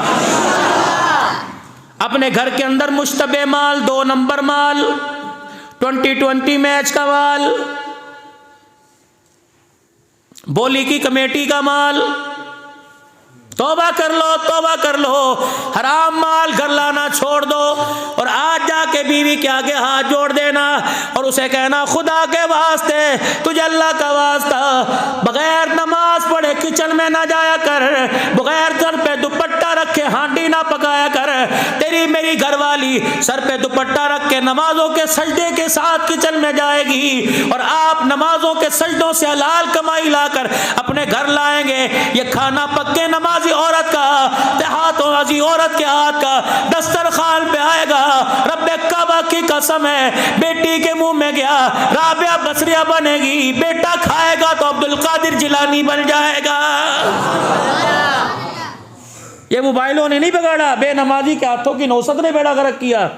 अपने घर के अंदर मुश्तबे माल, 2 नंबर माल, 2020 मैच का माल, बोली की कमेटी का माल, तौबा कर लो, तौबा कर लो। हराम माल घर लाना छोड़ दो और आज जाके बीवी के आगे हाथ जोड़ देना और उसे कहना खुदा के वास्ते, तुझे अल्लाह का वास्ता, बगैर नमाज पढ़े किचन में ना जाया कर, बगैर सर पे दुपट्टा रखे हांडी ना पकाया कर। तेरी मेरी घरवाली सर पे दुपट्टा रख के नमाजों के सजदे के साथ किचन में जाएगी और आप नमाजों के सजदों से हलाल कमाई लाकर अपने घर लाएंगे। ये खाना पक्के नमाजी औरत का, देहातों वाली औरत के हाथ का दस्तरखान पे आएगा। रब्बे काबा की कसम है, बेटी के मुंह में गया राबिया बसरिया बनेगी, बेटा खाएगा तो अब्दुल कादिर जिलानी बन जाएगा। ये मोबाइलों ने नहीं बिगाड़ा, बेनमाजी के हाथों की नौसत ने बेड़ा गर्क किया।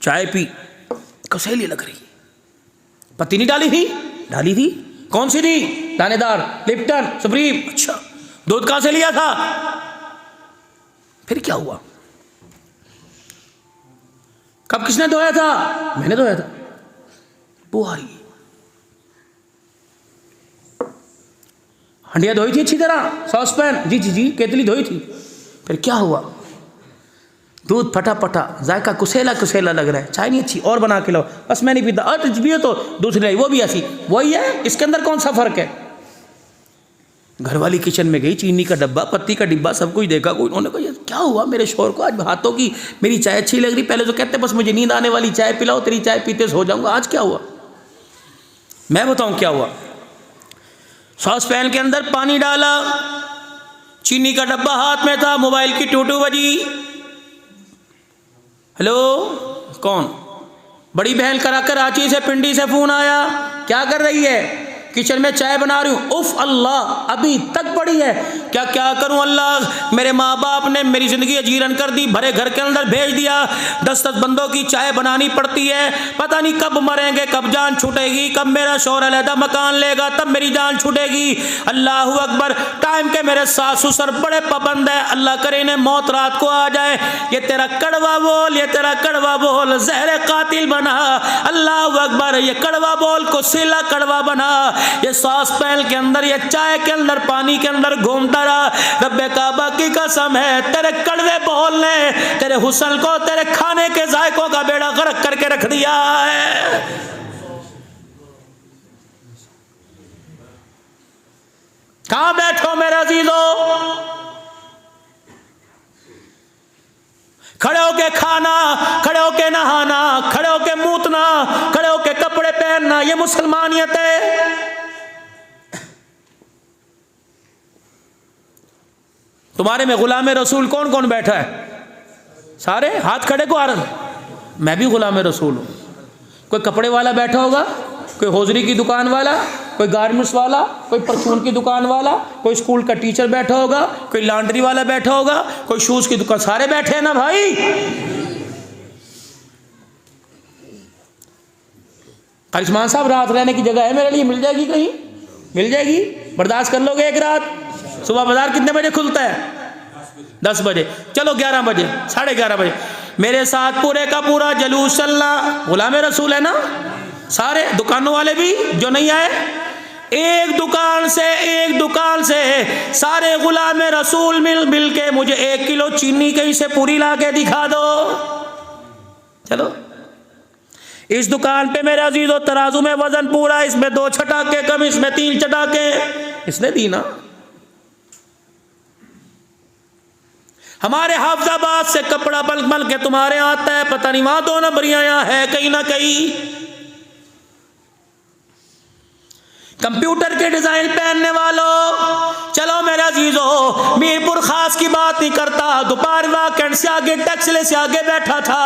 चाय पी, कसैली लग रही, पत्ती नहीं डाली थी? डाली थी। कौन सी थी? दानेदार, लिप्टन, सुप्रीम। अच्छा, दूध कहां से लिया था? फिर क्या हुआ? कब किसने धोया था? मैंने धोया था। बुहारी हंडिया धोई थी अच्छी तरह, सॉसपैन, जी जी जी, केतली धोई थी। फिर क्या हुआ? दूध फटा फटा, जायका कुसेला कुसेला लग रहा है, चाय नहीं अच्छी, और बना के लो। बस मैं नहीं पीता, और भी हो तो दूसरी लाई, वो भी ऐसी, वही है, इसके अंदर कौन सा फर्क है? घरवाली किचन में गई, चीनी का डब्बा, पत्ती का डिब्बा, सब कुछ देखा। कोई, उन्होंने कहा क्या हुआ मेरे शोर को, आज हाथों की मेरी चाय अच्छी लग रही, पहले तो कहते बस मुझे नींद आने वाली चाय पिलाओ, तेरी चाय पीते सो जाऊंगा, आज क्या हुआ? मैं बताऊं क्या हुआ। सॉस पैन के अंदर पानी डाला, चीनी का डब्बा हाथ में था, मोबाइल की टूटू बजी। हेलो, कौन? बड़ी बहन करा कराची से, पिंडी से फोन आया, क्या कर रही है? किचन में चाय बना रही हूँ। उफ अल्लाह, अभी तक पड़ी है? क्या क्या करूँ अल्लाह, मेरे माँ बाप ने मेरी ज़िंदगी अजीरन कर दी, भरे घर के अंदर भेज दिया, 10-10 बंदों की चाय बनानी पड़ती है, पता नहीं कब मरेंगे, कब जान छूटेगी, कब मेरा शौहर अलहदा मकान लेगा, तब मेरी जान छूटेगी। अल्लाह अकबर। टाइम के मेरे सास ससुर बड़े पाबंद है, अल्लाह करे इन्हें मौत रात को आ जाए। ये तेरा कड़वा बोल, ये तेरा कड़वा बोल जहर कातिल बना। अल्लाह अकबर। ये कड़वा बोल को सीला कड़वा बना। ये सॉस पैन के अंदर, ये चाय के अंदर, पानी के अंदर घूमता रहा। रब्बे काबा की कसम है, तेरे कड़वे बोल ने तेरे हुस्न को, तेरे खाने के जायकों का बेड़ा गर्क करके रख दिया है। कहां बैठो मेरे अजीजों? खड़े होके खाना, खड़े होके नहाना, खड़े होके मूतना, खड़े होके कपड़े पहनना, ये मुसलमानियत है। तुम्हारे में गुलाम रसूल कौन कौन बैठा है? सारे हाथ खड़े को आ रहे। मैं भी गुलाम रसूल हूँ। कोई कपड़े वाला बैठा होगा, कोई हौजरी की दुकान वाला, कोई गारमेंट्स वाला, कोई परचून की दुकान वाला, कोई स्कूल का टीचर बैठा होगा, कोई लॉन्ड्री वाला बैठा होगा, कोई शूज की दुकान, सारे बैठे हैं ना भाई। करिश्मान साहब, रात रहने की जगह है मेरे लिए, मिल जाएगी? कहीं मिल जाएगी? बर्दाश्त कर लोगे एक रात? सुबह बाजार कितने बजे खुलता है? 10 बजे। चलो 11 बजे, 11:30 बजे मेरे साथ पूरे का पूरा जलूस चलना। गुलाम रसूल है ना सारे, दुकानों वाले भी जो नहीं आए, एक दुकान से सारे गुलाम रसूल मिल के मुझे 1 किलो चीनी कहीं से पूरी ला के दिखा दो। चलो इस दुकान पे मेरे अजीजों तराजू में वजन पूरा, इसमें 2 चटाके कम, इसमें 3 चटाके, इसने दी ना। हमारे हाफजाबाद से कपड़ा बल के तुम्हारे आता है, पता नहीं वहां 2 नंबरियां यहाँ है कहीं ना कहीं। कंप्यूटर के डिजाइन पहनने वालों, चलो मेरे अजीजों, मीरपुर खास की बात नहीं करता, दोपहर वाकंड से आगे टैक्सले से आगे बैठा था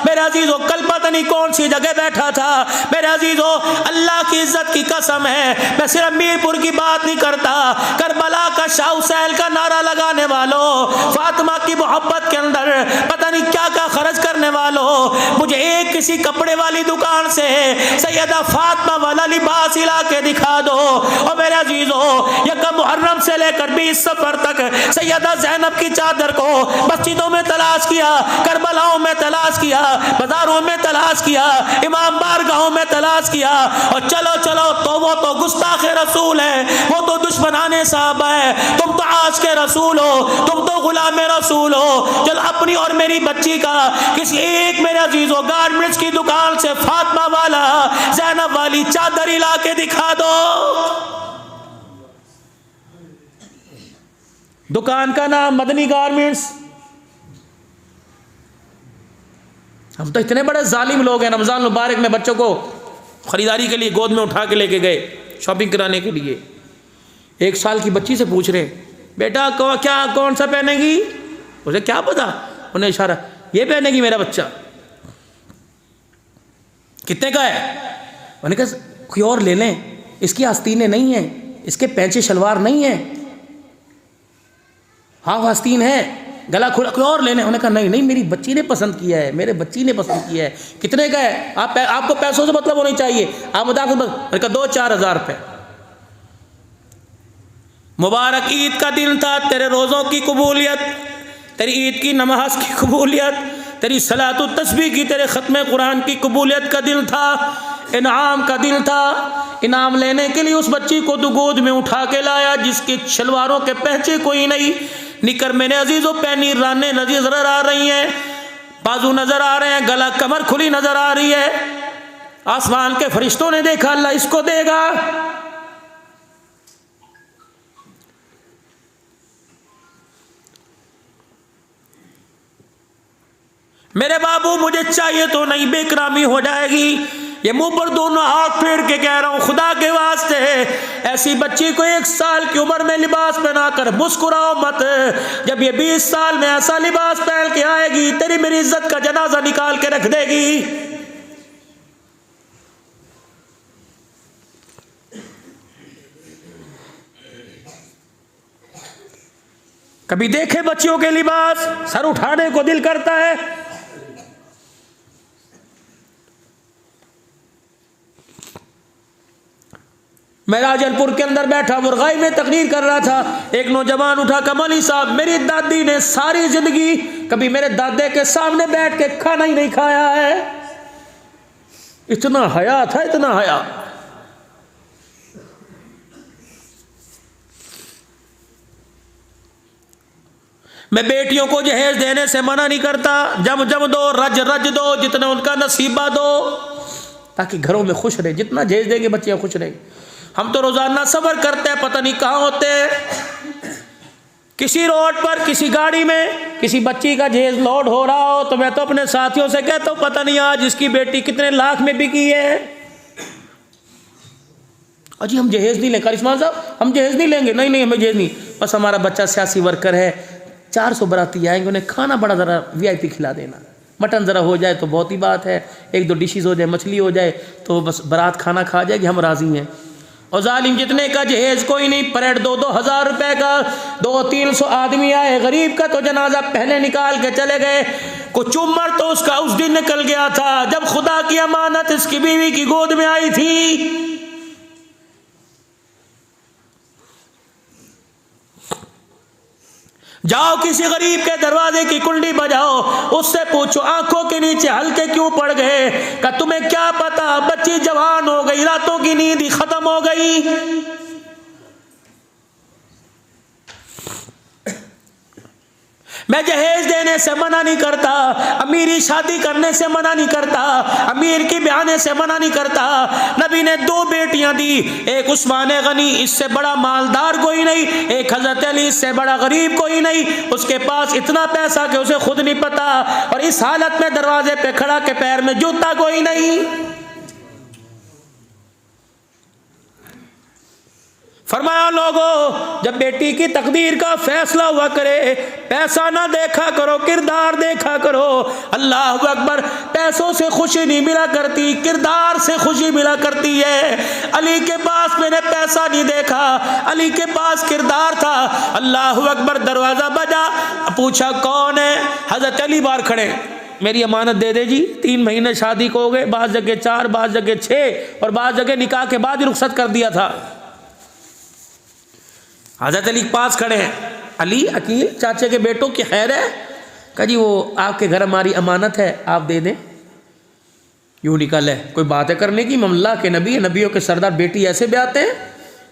मेरे अजीजों, कल पता नहीं कौन सी जगह बैठा था मेरे अजीजों। अल्लाह की इज्जत की कसम है, मैं सिर्फ मीरपुर की बात नहीं करता, करबला का शाह हुसैन का नारा लगाने वालों, फातिमा की मोहब्बत के अंदर पता नहीं क्या क्या खर्च करने वालों, मुझे एक किसी कपड़े वाली दुकान से सैयदा फातिमा वाला लिबास ला के दिखा दो। और मेरे अजीजों, यकम मुहर्रम से लेकर 20 सफर तक सैयदा ज़ैनब की चादर को मस्जिदों में तलाश किया, करबलाओं में तलाश किया, बाजारों में तलाश किया, इमाम बारगाहों में तलाश किया। और चलो तो वो तो गुस्ताख रसूल है, वो तो दुश्मनाने साहबा है, तुम तो आज के रसूल हो, तुम तो गुलाम रसूल हो। चल अपनी और मेरी बच्ची का किसी एक मेरे अजीजों गारमेंट्स की दुकान से फातिमा वाला ज़ैनब वाली चादर ला के दिखा दो। दुकान का नाम मदनी गारमेंट्स। हम तो इतने बड़े जालिम लोग हैं, रमजान मुबारक में बच्चों को खरीदारी के लिए गोद में उठा के लेके गए शॉपिंग कराने के लिए। 1 साल की बच्ची से पूछ रहे, बेटा क्या कौन सा पहनेगी? उसे क्या पता, उन्हें इशारा, ये पहनेगी मेरा बच्चा। कितने का है? उन्होंने कहा कोई और ले लें, इसकी आस्तीनें नहीं है, इसके पैंचे शलवार नहीं है, हाँ आस्तीन है, गला खुला, कोई और लेने। उन्होंने कहा नहीं मेरी बच्ची ने पसंद किया है, मेरे बच्ची ने पसंद किया है। कितने का है? आपको पैसों से मतलब होनी चाहिए, आप बता। मैंने कहा 2-4 हज़ार रुपये। मुबारक ईद का दिन था, तेरे रोज़ों की कबूलियत, तेरी ईद की नमाज की कबूलियत, तेरी सलातु तस्बीह की, तेरे ख़त्म कुरान की कबूलियत का दिन था, इनाम का दिन था। इनाम लेने के लिए उस बच्ची को तो गोद में उठा के लाया जिसके शलवारों के पहचे कोई नहीं, निकर मेरे अजीजों पैनी राने नजर आ रही हैं, बाजू नजर आ रहे हैं, गला कमर खुली नजर आ रही है। आसमान के फरिश्तों ने देखा अल्लाह इसको देगा। मेरे बाबू मुझे चाहिए तो नहीं, बेकरामी हो जाएगी। ये मुंह पर दोनों हाथ फेर के कह रहा हूं, खुदा के वास्ते ऐसी बच्ची को 1 साल की उम्र में लिबास पहना कर मुस्कुराओ मत। जब ये 20 साल में ऐसा लिबास पहन के आएगी, तेरी मेरी इज्जत का जनाजा निकाल के रख देगी। कभी देखे बच्चियों के लिबास, सर उठाने को दिल करता है। मैं राजलपुर के अंदर बैठा मुरगाई में तकरीर कर रहा था, एक नौजवान उठा, कमली साहब मेरी दादी ने सारी जिंदगी कभी मेरे दादे के सामने बैठ के खाना ही नहीं खाया है। इतना हया था, इतना हया। मैं बेटियों को जहेज देने से मना नहीं करता, जम दो, रज दो, जितना उनका नसीबा दो, ताकि घरों में खुश रहे। जितना जहेज देंगे बच्चियां खुश रहेंगी। हम तो रोजाना सफर करते हैं, पता नहीं कहाँ होते हैं, किसी रोड पर, किसी गाड़ी में, किसी बच्ची का जहेज लोड हो रहा हो तो मैं तो अपने साथियों से कहता हूँ, पता नहीं आज इसकी बेटी कितने लाख में बिकी है। अजी हम जहेज नहीं लेंगे, करिश्मा साहब हम जहेज नहीं लेंगे। नहीं हमें जहेज नहीं, बस हमारा बच्चा सियासी वर्कर है, 400 बाराती आएंगे, उन्हें खाना बड़ा ज़रा VIP खिला देना, मटन ज़रा हो जाए तो बहुत ही बात है, 1-2 डिशेज़ हो जाए, मछली हो जाए तो बस बारात खाना खा जाएगी, हम राज़ी हैं। और जालिम जितने का जहेज कोई नहीं, परेड 2-2 हज़ार रुपए का, 200-300 आदमी आए, गरीब का तो जनाजा पहले निकाल के चले गए। कुछ उम्र तो उसका उस दिन निकल गया था जब खुदा की अमानत इसकी बीवी की गोद में आई थी। जाओ किसी गरीब के दरवाजे की कुंडी बजाओ, उससे पूछो आंखों के नीचे हल्के क्यों पड़ गए। का तुम्हें क्या पता, बच्ची जवान हो गई, रातों की नींद ही खत्म हो गई। मैं जहेज देने से मना नहीं करता, अमीरी शादी करने से मना नहीं करता, अमीर की ब्याने से मना नहीं करता। नबी ने 2 बेटियां दी, एक उस्मान गनी, इससे बड़ा मालदार कोई नहीं, एक हजरत अली, इससे बड़ा गरीब कोई नहीं। उसके पास इतना पैसा कि उसे खुद नहीं पता, और इस हालत में दरवाजे पे खड़ा के पैर में जूता कोई नहीं। फरमाया लोगों, जब बेटी की तकदीर का फैसला हुआ करे, पैसा ना देखा करो, किरदार देखा करो। अल्लाह अकबर। पैसों से खुशी नहीं मिला करती, किरदार से खुशी मिला करती है। अली के पास मैंने पैसा नहीं देखा, अली के पास किरदार था। अल्लाह अकबर। दरवाजा बजा, पूछा कौन है। हजरत अली बाहर खड़े, मेरी अमानत दे दे जी। 3 महीने शादी को हो गए, बाज़ जगह 4, बाज़ जगह 6, और बाज़ जगह निकाह के बाद ही रुखसत कर दिया था। हजरत अली पास खड़े हैं। अली, अकील, चाचे के बेटों की खैर है? कहा जी वो आपके घर हमारी अमानत है, आप दे दें। यूँ निकल है, कोई बातें करने की। अल्लाह के नबी, नबियों के सरदार, बेटी ऐसे ब्याहते हैं?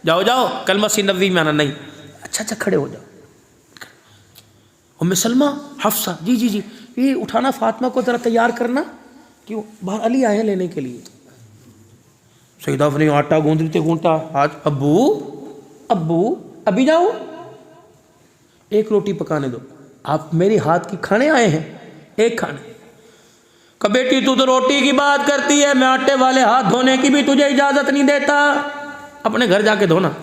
जाओ जाओ, कलमा सी नबी में आना नहीं। अच्छा खड़े हो जाओ। उम्मे सलमा, हफ्सा, जी जी जी, ये उठाना, फातिमा को ज़रा तैयार करना। क्यों? बाहर अली आए हैं लेने के लिए। सईदा ने आटा गूंदते गूंदता, आज अब्बू अब्बू अभी जाओ, एक रोटी पकाने दो। आप मेरी हाथ की खाने आए हैं? एक खाने। कब बेटी तू तो रोटी की बात करती है, मैं आटे वाले हाथ धोने की भी तुझे इजाजत नहीं देता, अपने घर जाके धोना।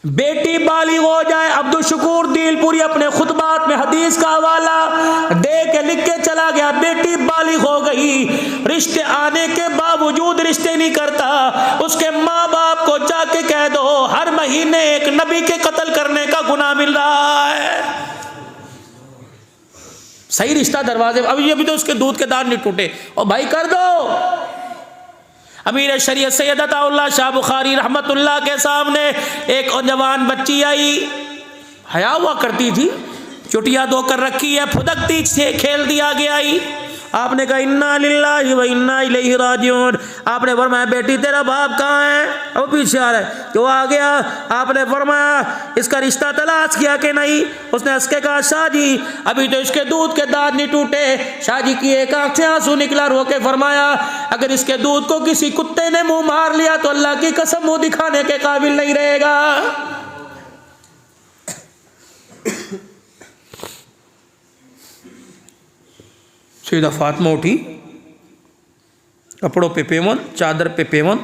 बेटी बालिग हो जाए, अब्दुल शकूर दिलपुरी अपने खुतबात में हदीस का हवाला दे के लिख के चला गया। बेटी बालिग हो गई, रिश्ते आने के बावजूद रिश्ते नहीं करता, उसके माँ बाप को जाके कह दो हर महीने एक नबी के कत्ल करने का गुनाह मिल रहा है। सही रिश्ता दरवाजे, अभी तो उसके दूध के दांत नहीं टूटे, और भाई कर दो। अमीर शरीयत सैयद अताउल्लाह शाह बुखारी रहमतुल्लाह के सामने एक जवान बच्ची आई, हया हुआ करती थी, चुटिया धोकर रखी है, फुदकती से खेल दिया गया आई। आपने कहा इन्ना लिल्लाहि व इन्ना इलैहि राजिऊन। आपने फरमाया बेटी तेरा बाप कहाँ है? वो पीछे आ रहा है। तो आ गया। आपने फरमाया इसका रिश्ता तलाश किया कि नहीं? उसने हंस के कहा शाह जी अभी तो इसके दूध के दांत नहीं टूटे। शाह जी की एक आंख से आंसू निकला, रो के फरमाया अगर इसके दूध को किसी कुत्ते ने मुंह मार लिया तो अल्लाह की कसम मुंह दिखाने के काबिल नहीं रहेगा। सीधा फातिमा उठी, कपड़ों पे पेवन, चादर पे पेवन,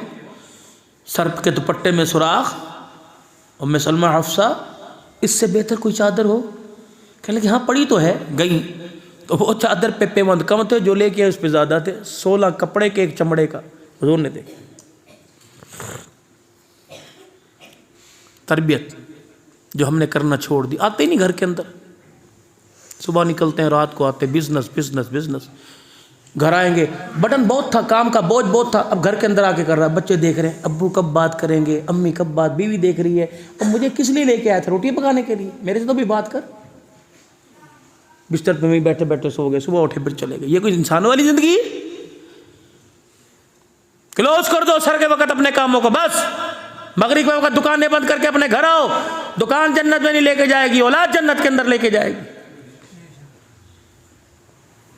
सर के दुपट्टे में सुराख। उम्मे सलमा, हफ्सा, इससे बेहतर कोई चादर हो? कहने लगी हाँ पड़ी तो है। गई तो वो चादर पे पेवंद कम थे, जो लेके उस पर ज़्यादा थे। 16 कपड़े के एक चमड़े का हुजूर ने देखा। तरबियत जो हमने करना छोड़ दी, आते ही नहीं घर के अंदर। सुबह निकलते हैं, रात को आते, बिजनेस बिजनेस बिजनेस। घर आएंगे, बटन बहुत था, काम का बोझ बहुत था, अब घर के अंदर आके कर रहा है। बच्चे देख रहे हैं अब्बू कब बात करेंगे, अम्मी कब बात, बीवी देख रही है। अब मुझे किस लिए लेके आया था? रोटी पकाने के लिए। मेरे से तो भी बात कर। बिस्तर पे में बैठे बैठे सो गए, सुबह उठे फिर चले गए। ये कोई इंसान वाली जिंदगी? क्लोज कर दो सर के वक्त अपने कामों को, बस मगरिब के वक्त दुकानें बंद करके अपने घर आओ। दुकान जन्नत में नहीं लेके जाएगी, औलाद जन्नत के अंदर लेके जाएगी।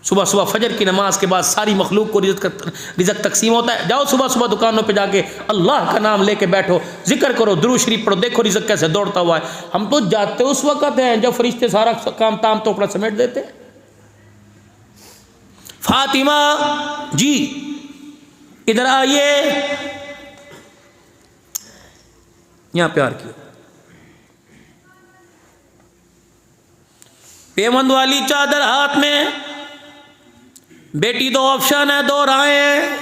सुबह सुबह फजर की नमाज के बाद सारी मखलूक को रिज़्क़ तकसीम होता है। जाओ सुबह सुबह दुकानों पे जाके अल्लाह का नाम लेके बैठो, जिक्र करो, दुरूद शरीफ पढ़ो, देखो रिज़्क़ कैसे दौड़ता हुआ है। हम तो जाते उस वक्त हैं जब फरिश्ते सारा काम ताम तो अपना समेट देते। फातिमा जी इधर आइए, यहां प्यार किया। पेवंद वाली चादर हाथ में। बेटी दो ऑप्शन है, दो राहें हैं।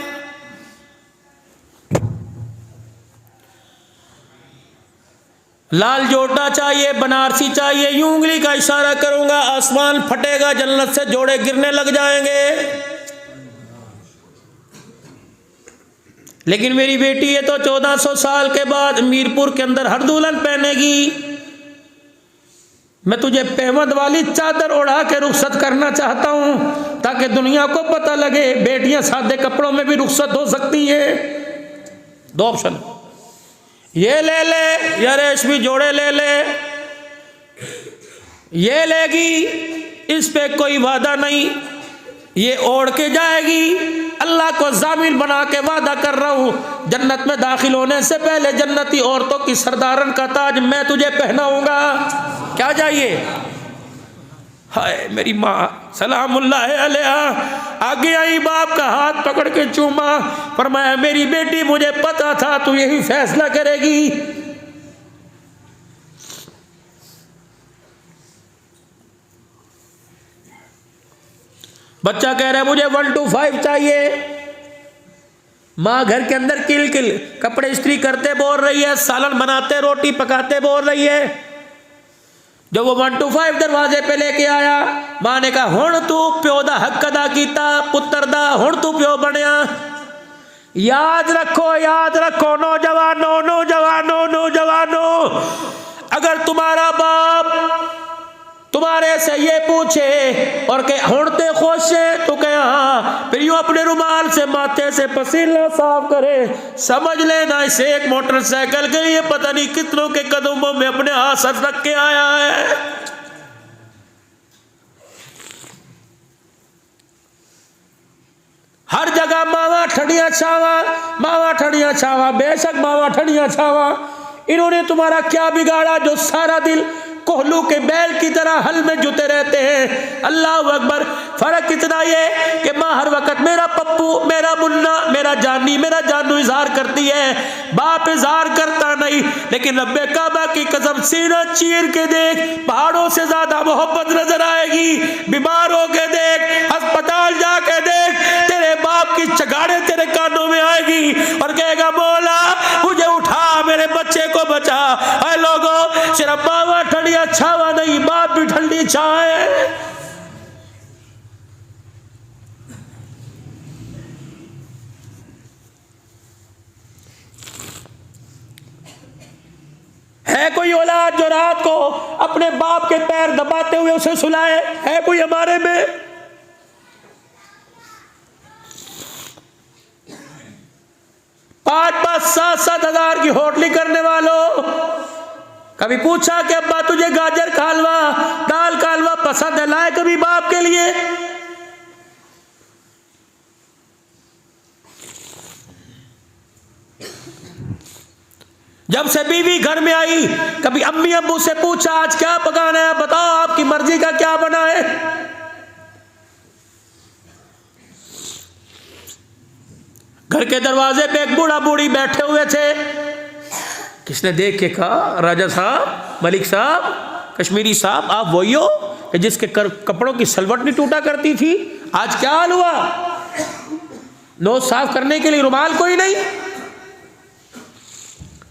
लाल जोटा चाहिए, बनारसी चाहिए, यूं उंगली का इशारा करूंगा आसमान फटेगा, जन्नत से जोड़े गिरने लग जाएंगे। लेकिन मेरी बेटी ये तो 1400 साल के बाद मीरपुर के अंदर हर दुल्हन पहनेगी। मैं तुझे पेमद वाली चादर ओढ़ा के रुखसत करना चाहता हूं ताकि दुनिया को पता लगे बेटियां सादे कपड़ों में भी रुखसत हो सकती है। 2 ऑप्शन, ये ले ले या रेशमी जोड़े ले ले। ये लेगी, इस पे कोई वादा नहीं, ये ओढ़ के जाएगी। अल्लाह को जामिन बना के वादा कर रहा हूं, जन्नत में दाखिल होने से पहले जन्नती औरतों की सरदारन का ताज मैं तुझे पहनाऊंगा। क्या चाहिए? हाय मेरी माँ सलामुल्लाह अलैहा आगे आई, बाप का हाथ पकड़ के चूमा, फरमाया मेरी बेटी मुझे पता था तू यही फैसला करेगी। बच्चा कह रहा है मुझे 1 to 5 चाहिए। माँ घर के अंदर किल किल कपड़े इस्त्री करते बोल रही है, सालन बनाते रोटी पकाते बोल रही है। जब वो 1 to 5 दरवाजे पे लेके आया, माँ ने कहा हुण तू प्यो दा हक अदा कीता पुत्र दा, हुण तू प्यो बनया। याद रखो नौजवानों, अगर तुम्हारा बाप तुम्हारे से ये पूछे और के हुणते खुश है तो कहे हाँ, फिर यूं अपने रुमाल से माथे से पसीना साफ करे, समझ लेना इसे एक मोटरसाइकिल के लिए पता नहीं कितनों के कदमों में अपने हाथ रख के आया है। हर जगह मावा ठड़िया छावा, बेशक मावा ठड़िया छावा। इन्होंने तुम्हारा क्या बिगाड़ा जो सारा दिल कोहलू के बैल की तरह हल में जुटे रहते हैं। अल्लाह अकबर। फर्क इतना ये कि माँ हर वक्त मेरा पप्पू, मेरा मुन्ना, मेरा जानू इजहार करती है, बाप इजहार करता नहीं। लेकिन रब्बे काबा की कसम सीना चीर के देख, पहाड़ों से ज्यादा मोहब्बत नजर आएगी। बीमार हो के देख, अस्पताल जाके देख, तेरे बाप की चगाड़े तेरे कानों में आएगी और कहेगा मौला मुझे उठा, मेरे बच्चे को बचा। ऐ लोगों, सिर्फ बाबा ठंडिया छावा नहीं, बाप भी ठंडी छाव है। कोई औलाद जो रात को अपने बाप के पैर दबाते हुए उसे सुलाए? है कोई हमारे में? पाँच 7-7 हजार की होटली करने वालों, कभी पूछा कि अब्बा तुझे गाजर का हलवा, दाल का हलवा पसंद है? लाए कभी बाप के लिए? जब से बीवी घर में आई, कभी अम्मी अब्बू से पूछा आज क्या पकाना है, बताओ आपकी मर्जी का क्या बना है? घर के दरवाजे पे एक बूढ़ा बूढ़ी बैठे हुए थे। किसने देख के कहा राजा साहब, मलिक साहब, कश्मीरी साहब, आप वही हो जिसके कपड़ों की सलवट नहीं टूटा करती थी? आज क्या हाल हुआ? नोज साफ करने के लिए रुमाल कोई नहीं।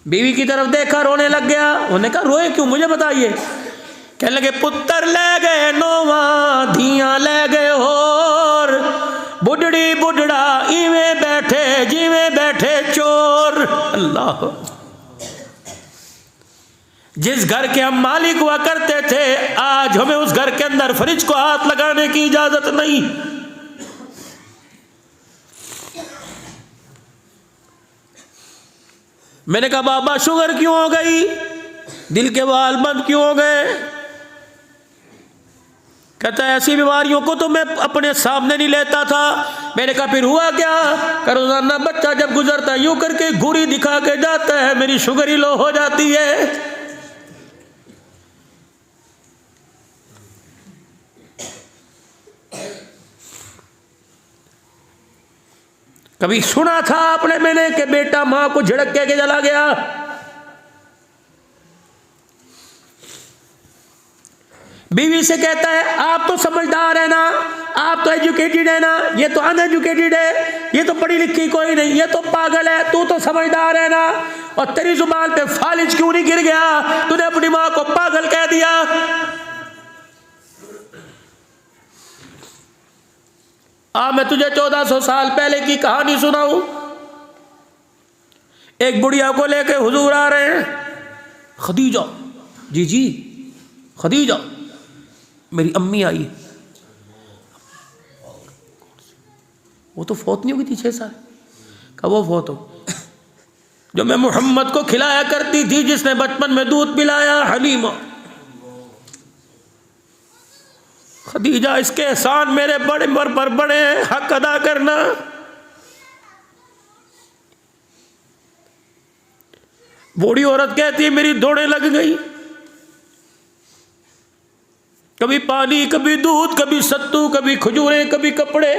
बीवी की तरफ देखा, रोने लग गया। उन्होंने कहा रोए क्यों, मुझे बताइए। कहने लगे पुत्र ले गए नोवा, धियां ले गए होर, बुढ़ड़ी बुढ़ड़ा इवे बैठे जिवे बैठे चोर। अल्लाह। जिस घर के हम मालिक हुआ करते थे, आज हमें उस घर के अंदर फ्रिज को हाथ लगाने की इजाजत नहीं। मैंने कहा बाबा शुगर क्यों हो गई, दिल के बाल बंद क्यों हो गए? कहता है ऐसी बीमारियों को तो मैं अपने सामने नहीं लेता था। मैंने कहा फिर हुआ क्या? रोजाना बच्चा जब गुजरता है यूं करके घुरी दिखा के जाता है, मेरी शुगर ही लो हो जाती है। कभी सुना था आपने मैंने कि बेटा मां को झड़क के चला गया? बीवी से कहता है आप तो समझदार है ना, आप तो एजुकेटेड है ना, ये तो अनएजुकेटेड है, ये तो पढ़ी लिखी कोई नहीं, ये तो पागल है, तू तो समझदार है ना, और तेरी जुबान पे फालिज क्यों नहीं गिर गया? तूने अपनी मां को पागल कह दिया। मैं तुझे 1400 साल पहले की कहानी सुनाऊं। एक बुढ़िया को लेके हुजूर आ रहे हैं, खदीजा, जी जी खदीजा, मेरी अम्मी आई। वो तो फौत नहीं हुई थी 6 साल। कब वो फौत हो? जो मैं मोहम्मद को खिलाया करती थी, जिसने बचपन में दूध पिलाया, हलीमा। खदीजा, इसके एहसान मेरे बड़े पर बड़े हैं, हक अदा करना। बूढ़ी औरत कहती है मेरी दौड़ें लग गई, कभी पानी, कभी दूध, कभी सत्तू, कभी खजूरें, कभी कपड़े।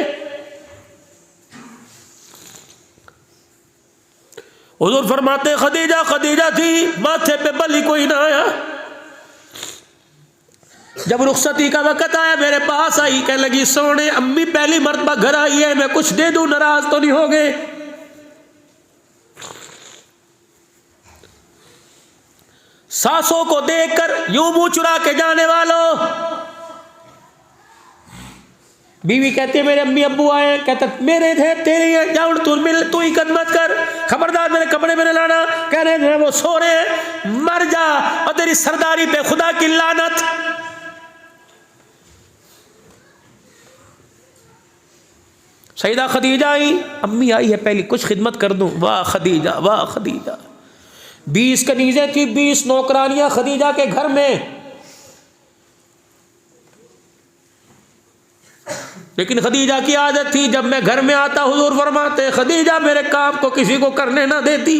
हुजूर फरमाते खदीजा खदीजा थी, माथे पे बली कोई ना आया। जब रुखसती का वक़्त आया, मेरे पास आई, कह लगी सोने अम्मी पहली मर्तबा घर आई है, मैं कुछ दे दूं, नाराज तो नहीं हो गए? सासों को देखकर यूं मुंह चुरा के जाने वालों। बीवी कहती है मेरे अम्मी अब्बू आए, कहता मेरे थे तेरे, जाओ तू मिल, तू ही मत कर, खबरदार मेरे कपड़े में लाना। कह रहे हैं वो सो रहे, मर जा, और तेरी सरदारी पे खुदा की लानत। सईदा खदीजा आई, अम्मी आई है पहली, कुछ खिदमत कर दूं। वाह खदीजा, वाह खदीजा। 20 कनीजें थी, 20 नौकरानियां खदीजा के घर में। लेकिन खदीजा की आदत थी, जब मैं घर में आता हुजूर फरमाते खदीजा मेरे काम को किसी को करने ना देती।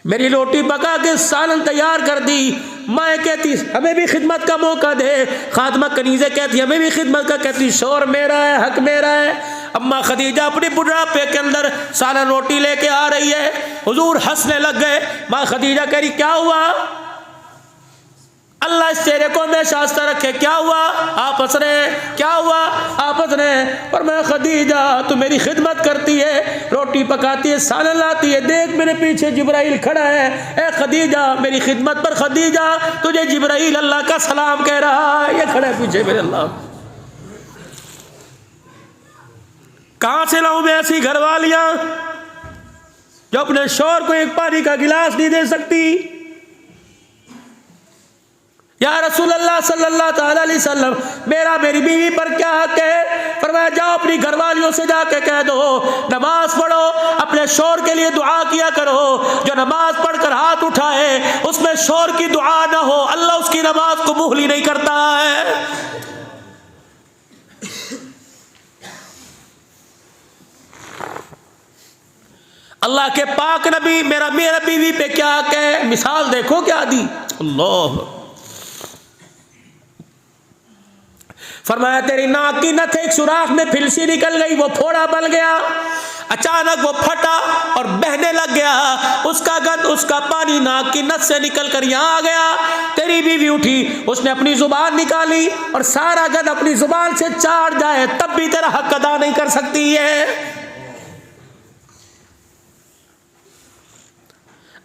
मेरी रोटी पका के सालन तैयार कर दी। मैं कहती हमें भी खिदमत का मौका दे। खातमा कनीज़े कहती हमें भी खिदमत का, कहती शोर मेरा है, हक मेरा है। अम्मा खदीजा अपनी बुढ़ापे के अंदर सालन रोटी लेके आ रही है, हुजूर हंसने लग गए। माँ खदीजा कह रही क्या हुआ? अल्लाह इस चेहरे को हमेशा हंसता रखे। क्या हुआ? आप हंस रहे हैं। क्या हुआ? आप हंस रहे हैं। पर मैं खदीजा तू मेरी खिदमत करती है, रोटी पकाती है, सालन लाती है, देख मेरे पीछे जिब्राइल खड़ा है। ए खदीजा मेरी खिदमत पर, खदीजा तुझे जिब्राइल अल्लाह का सलाम कह रहा है, ये खड़ा है पीछे मेरे। अल्लाह कहां से लाऊं मैं ऐसी घरवालियां जो अपने शौहर को एक पानी का गिलास नहीं दे सकती? या रसूल अल्लाह सल्लल्लाहु अलैहि वसल्लम मेरा मेरी बीवी पर क्या हक है? फरमाया जाओ अपनी घरवालियों से जाके कह दो नमाज पढ़ो, अपने शौहर के लिए दुआ किया करो। जो नमाज पढ़कर हाथ उठाए उसमें शौहर की दुआ ना हो, अल्लाह उसकी नमाज कबूल ही नहीं करता है। अल्लाह के पाक नबी मेरा बीवी पे क्या हक है? मिसाल देखो क्या दी। अल्लाह फरमाया तेरी नाक की नथ एक सुराख में फिलसी निकल गई, वो फोड़ा बन गया, अचानक वो फटा और बहने लग गया। उसका गंध, उसका पानी नाक की नथ से निकल कर यहाँ आ गया। तेरी बीवी उठी, उसने अपनी जुबान निकाली और सारा गंध अपनी जुबान से चाट जाए, तब भी तेरा हक अदा नहीं कर सकती है।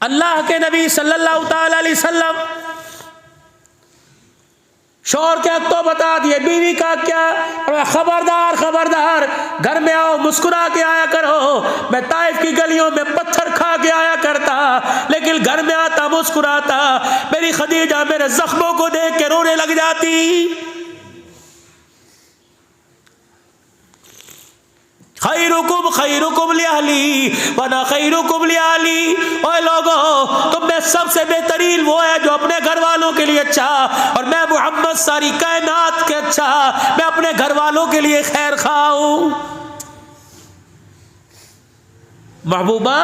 अल्लाह के नबी सल्लल्लाहु अलैहि वसल्लम शौहर के हक तो बता दिए, बीवी का क्या? खबरदार खबरदार, घर में आओ मुस्कुरा के आया करो। मैं ताइफ की गलियों में पत्थर खा के आया करता, लेकिन घर में आता मुस्कुराता। मेरी खदीजा मेरे जख्मों को देख के रोने लग जाती। खैरुकुम खैरुकुम लिअहली वना खैरुकुम लिअहली। ओए लोगों, तुम में सबसे बेहतरीन वो है जो अपने घर वालों के लिए अच्छा, और मैं मोहम्मद सारी कायनात के अच्छा, मैं अपने घर वालों के लिए खैर खाऊं। महबूबा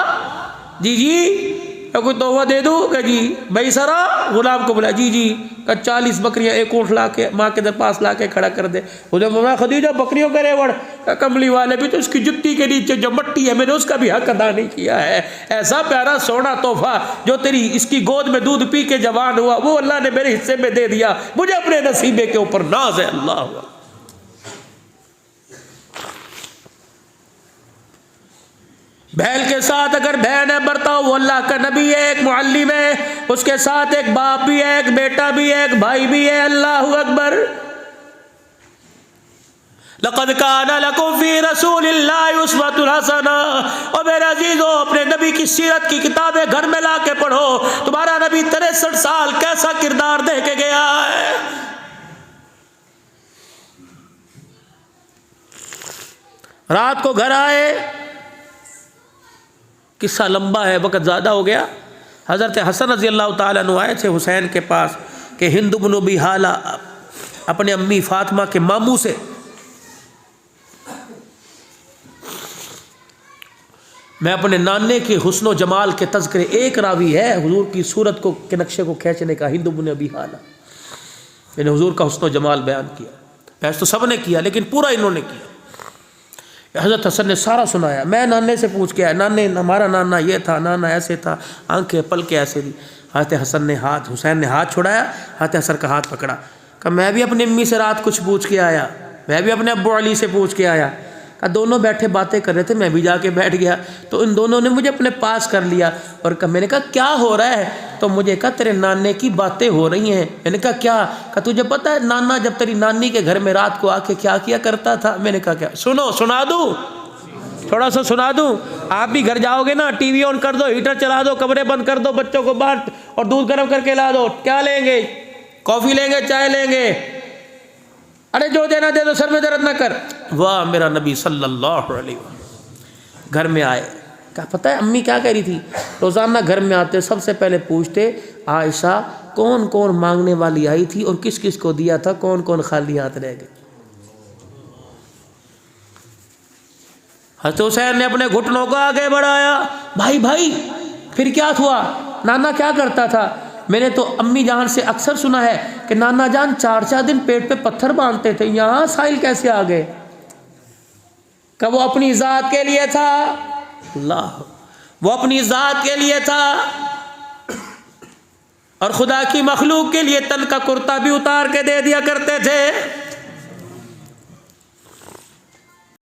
जी जी कोई तोहफा दे दूं? क्या जी भाई सरा गुलाम को बुला, जी जी का 40 बकरियां एक ऊँट ला के माँ के पास ला के खड़ा कर दे। मुझे मम्मा खदीजा बकरियों का रेवड़, कमली वाले भी तो उसकी जुत्ती के नीचे जो मट्टी है मैंने उसका भी हक अदा नहीं किया है। ऐसा प्यारा सोना तोहफा जो तेरी इसकी गोद में दूध पी के जवान हुआ, वो अल्लाह ने मेरे हिस्से में दे दिया। मुझे अपने नसीबे के ऊपर नाज है। अल्लाह बहन के साथ अगर बहन है बर्ताओ, वो अल्लाह का नबी है, एक मुअल्लिम है, उसके साथ एक बाप भी है, एक बेटा भी है, एक भाई भी है। अल्लाहु अकबर। लक़द काना लकुम फ़ी रसूलिल्लाहि उस्वतुन हसना। और मेरे अजीज़ों, अपने नबी की सीरत की किताबें घर में ला के पढ़ो। तुम्हारा नबी 63 साल कैसा किरदार दे के गया है। रात को घर आए, किस्सा लंबा है, वक़्त ज़्यादा हो गया। हज़रत हसन रज़ी अल्लाह ताला अन्हु आए थे हुसैन के पास कि हिंद बिन अबी हाला अपने अम्मी फ़ातिमा के मामू से मैं अपने नाने के हुस्न जमाल के तज़किरे, एक रावी है हुजूर की सूरत को के नक्शे को खींचने का, हिंद बिन अबी हाला, इन्हें हुजूर का हुस्न जमाल बयान किया। बहस तो सब ने किया लेकिन पूरा इन्होंने किया। हज़रत हसन ने सारा सुनाया। मैं नाने से पूछ के आया, नाने हमारा नाना ये था, नाना ऐसे था, आंखें पलके ऐसे थी। हज़रत हसन ने हुसैन ने हाथ छुड़ाया, हज़रत हसन का हाथ पकड़ा, कहा मैं भी अपनी अम्मी से रात कुछ पूछ के आया, मैं भी अपने अब्बू अली से पूछ के आया। कहा दोनों बैठे बातें कर रहे थे, मैं भी जाके बैठ गया तो इन दोनों ने मुझे अपने पास कर लिया और कहा, मैंने कहा क्या हो रहा है? तो मुझे कहा तेरे नाने की बातें हो रही हैं। मैंने कहा क्या? कहा तुझे पता है नाना जब तेरी नानी के घर में रात को आके क्या किया करता था? मैंने कहा क्या? सुनो, सुना दूँ, थोड़ा सा सुना दूँ। आप भी घर जाओगे ना, टीवी ऑन कर दो, हीटर चला दो, कमरे बंद कर दो, बच्चों को बाहर और दूध गर्म करके ला दो। क्या लेंगे? कॉफ़ी लेंगे, चाय लेंगे? अरे जो देना दे दो, सर में दर्द ना कर। वाह मेरा नबी सल्लल्लाहु अलैहि वसल्लम। घर में आए, क्या पता है अम्मी क्या कह रही थी? रोज़ाना घर में आते सबसे पहले पूछते, आयशा कौन कौन मांगने वाली आई थी और किस किस को दिया था, कौन कौन खाली हाथ रह गए। हज़रत हुसैन ने अपने घुटनों को आगे बढ़ाया, भाई भाई फिर क्या हुआ? नाना क्या करता था? मैंने तो अम्मी जान से अक्सर सुना है कि नाना जान 4-4 दिन पेट पे पत्थर बांधते थे, यहाँ साहिल कैसे आ गए? कब वो अपनी ज़ात के लिए था, अल्लाह, वो अपनी ज़ात के लिए था और खुदा की मखलूक के लिए तन का कुर्ता भी उतार के दे दिया करते थे।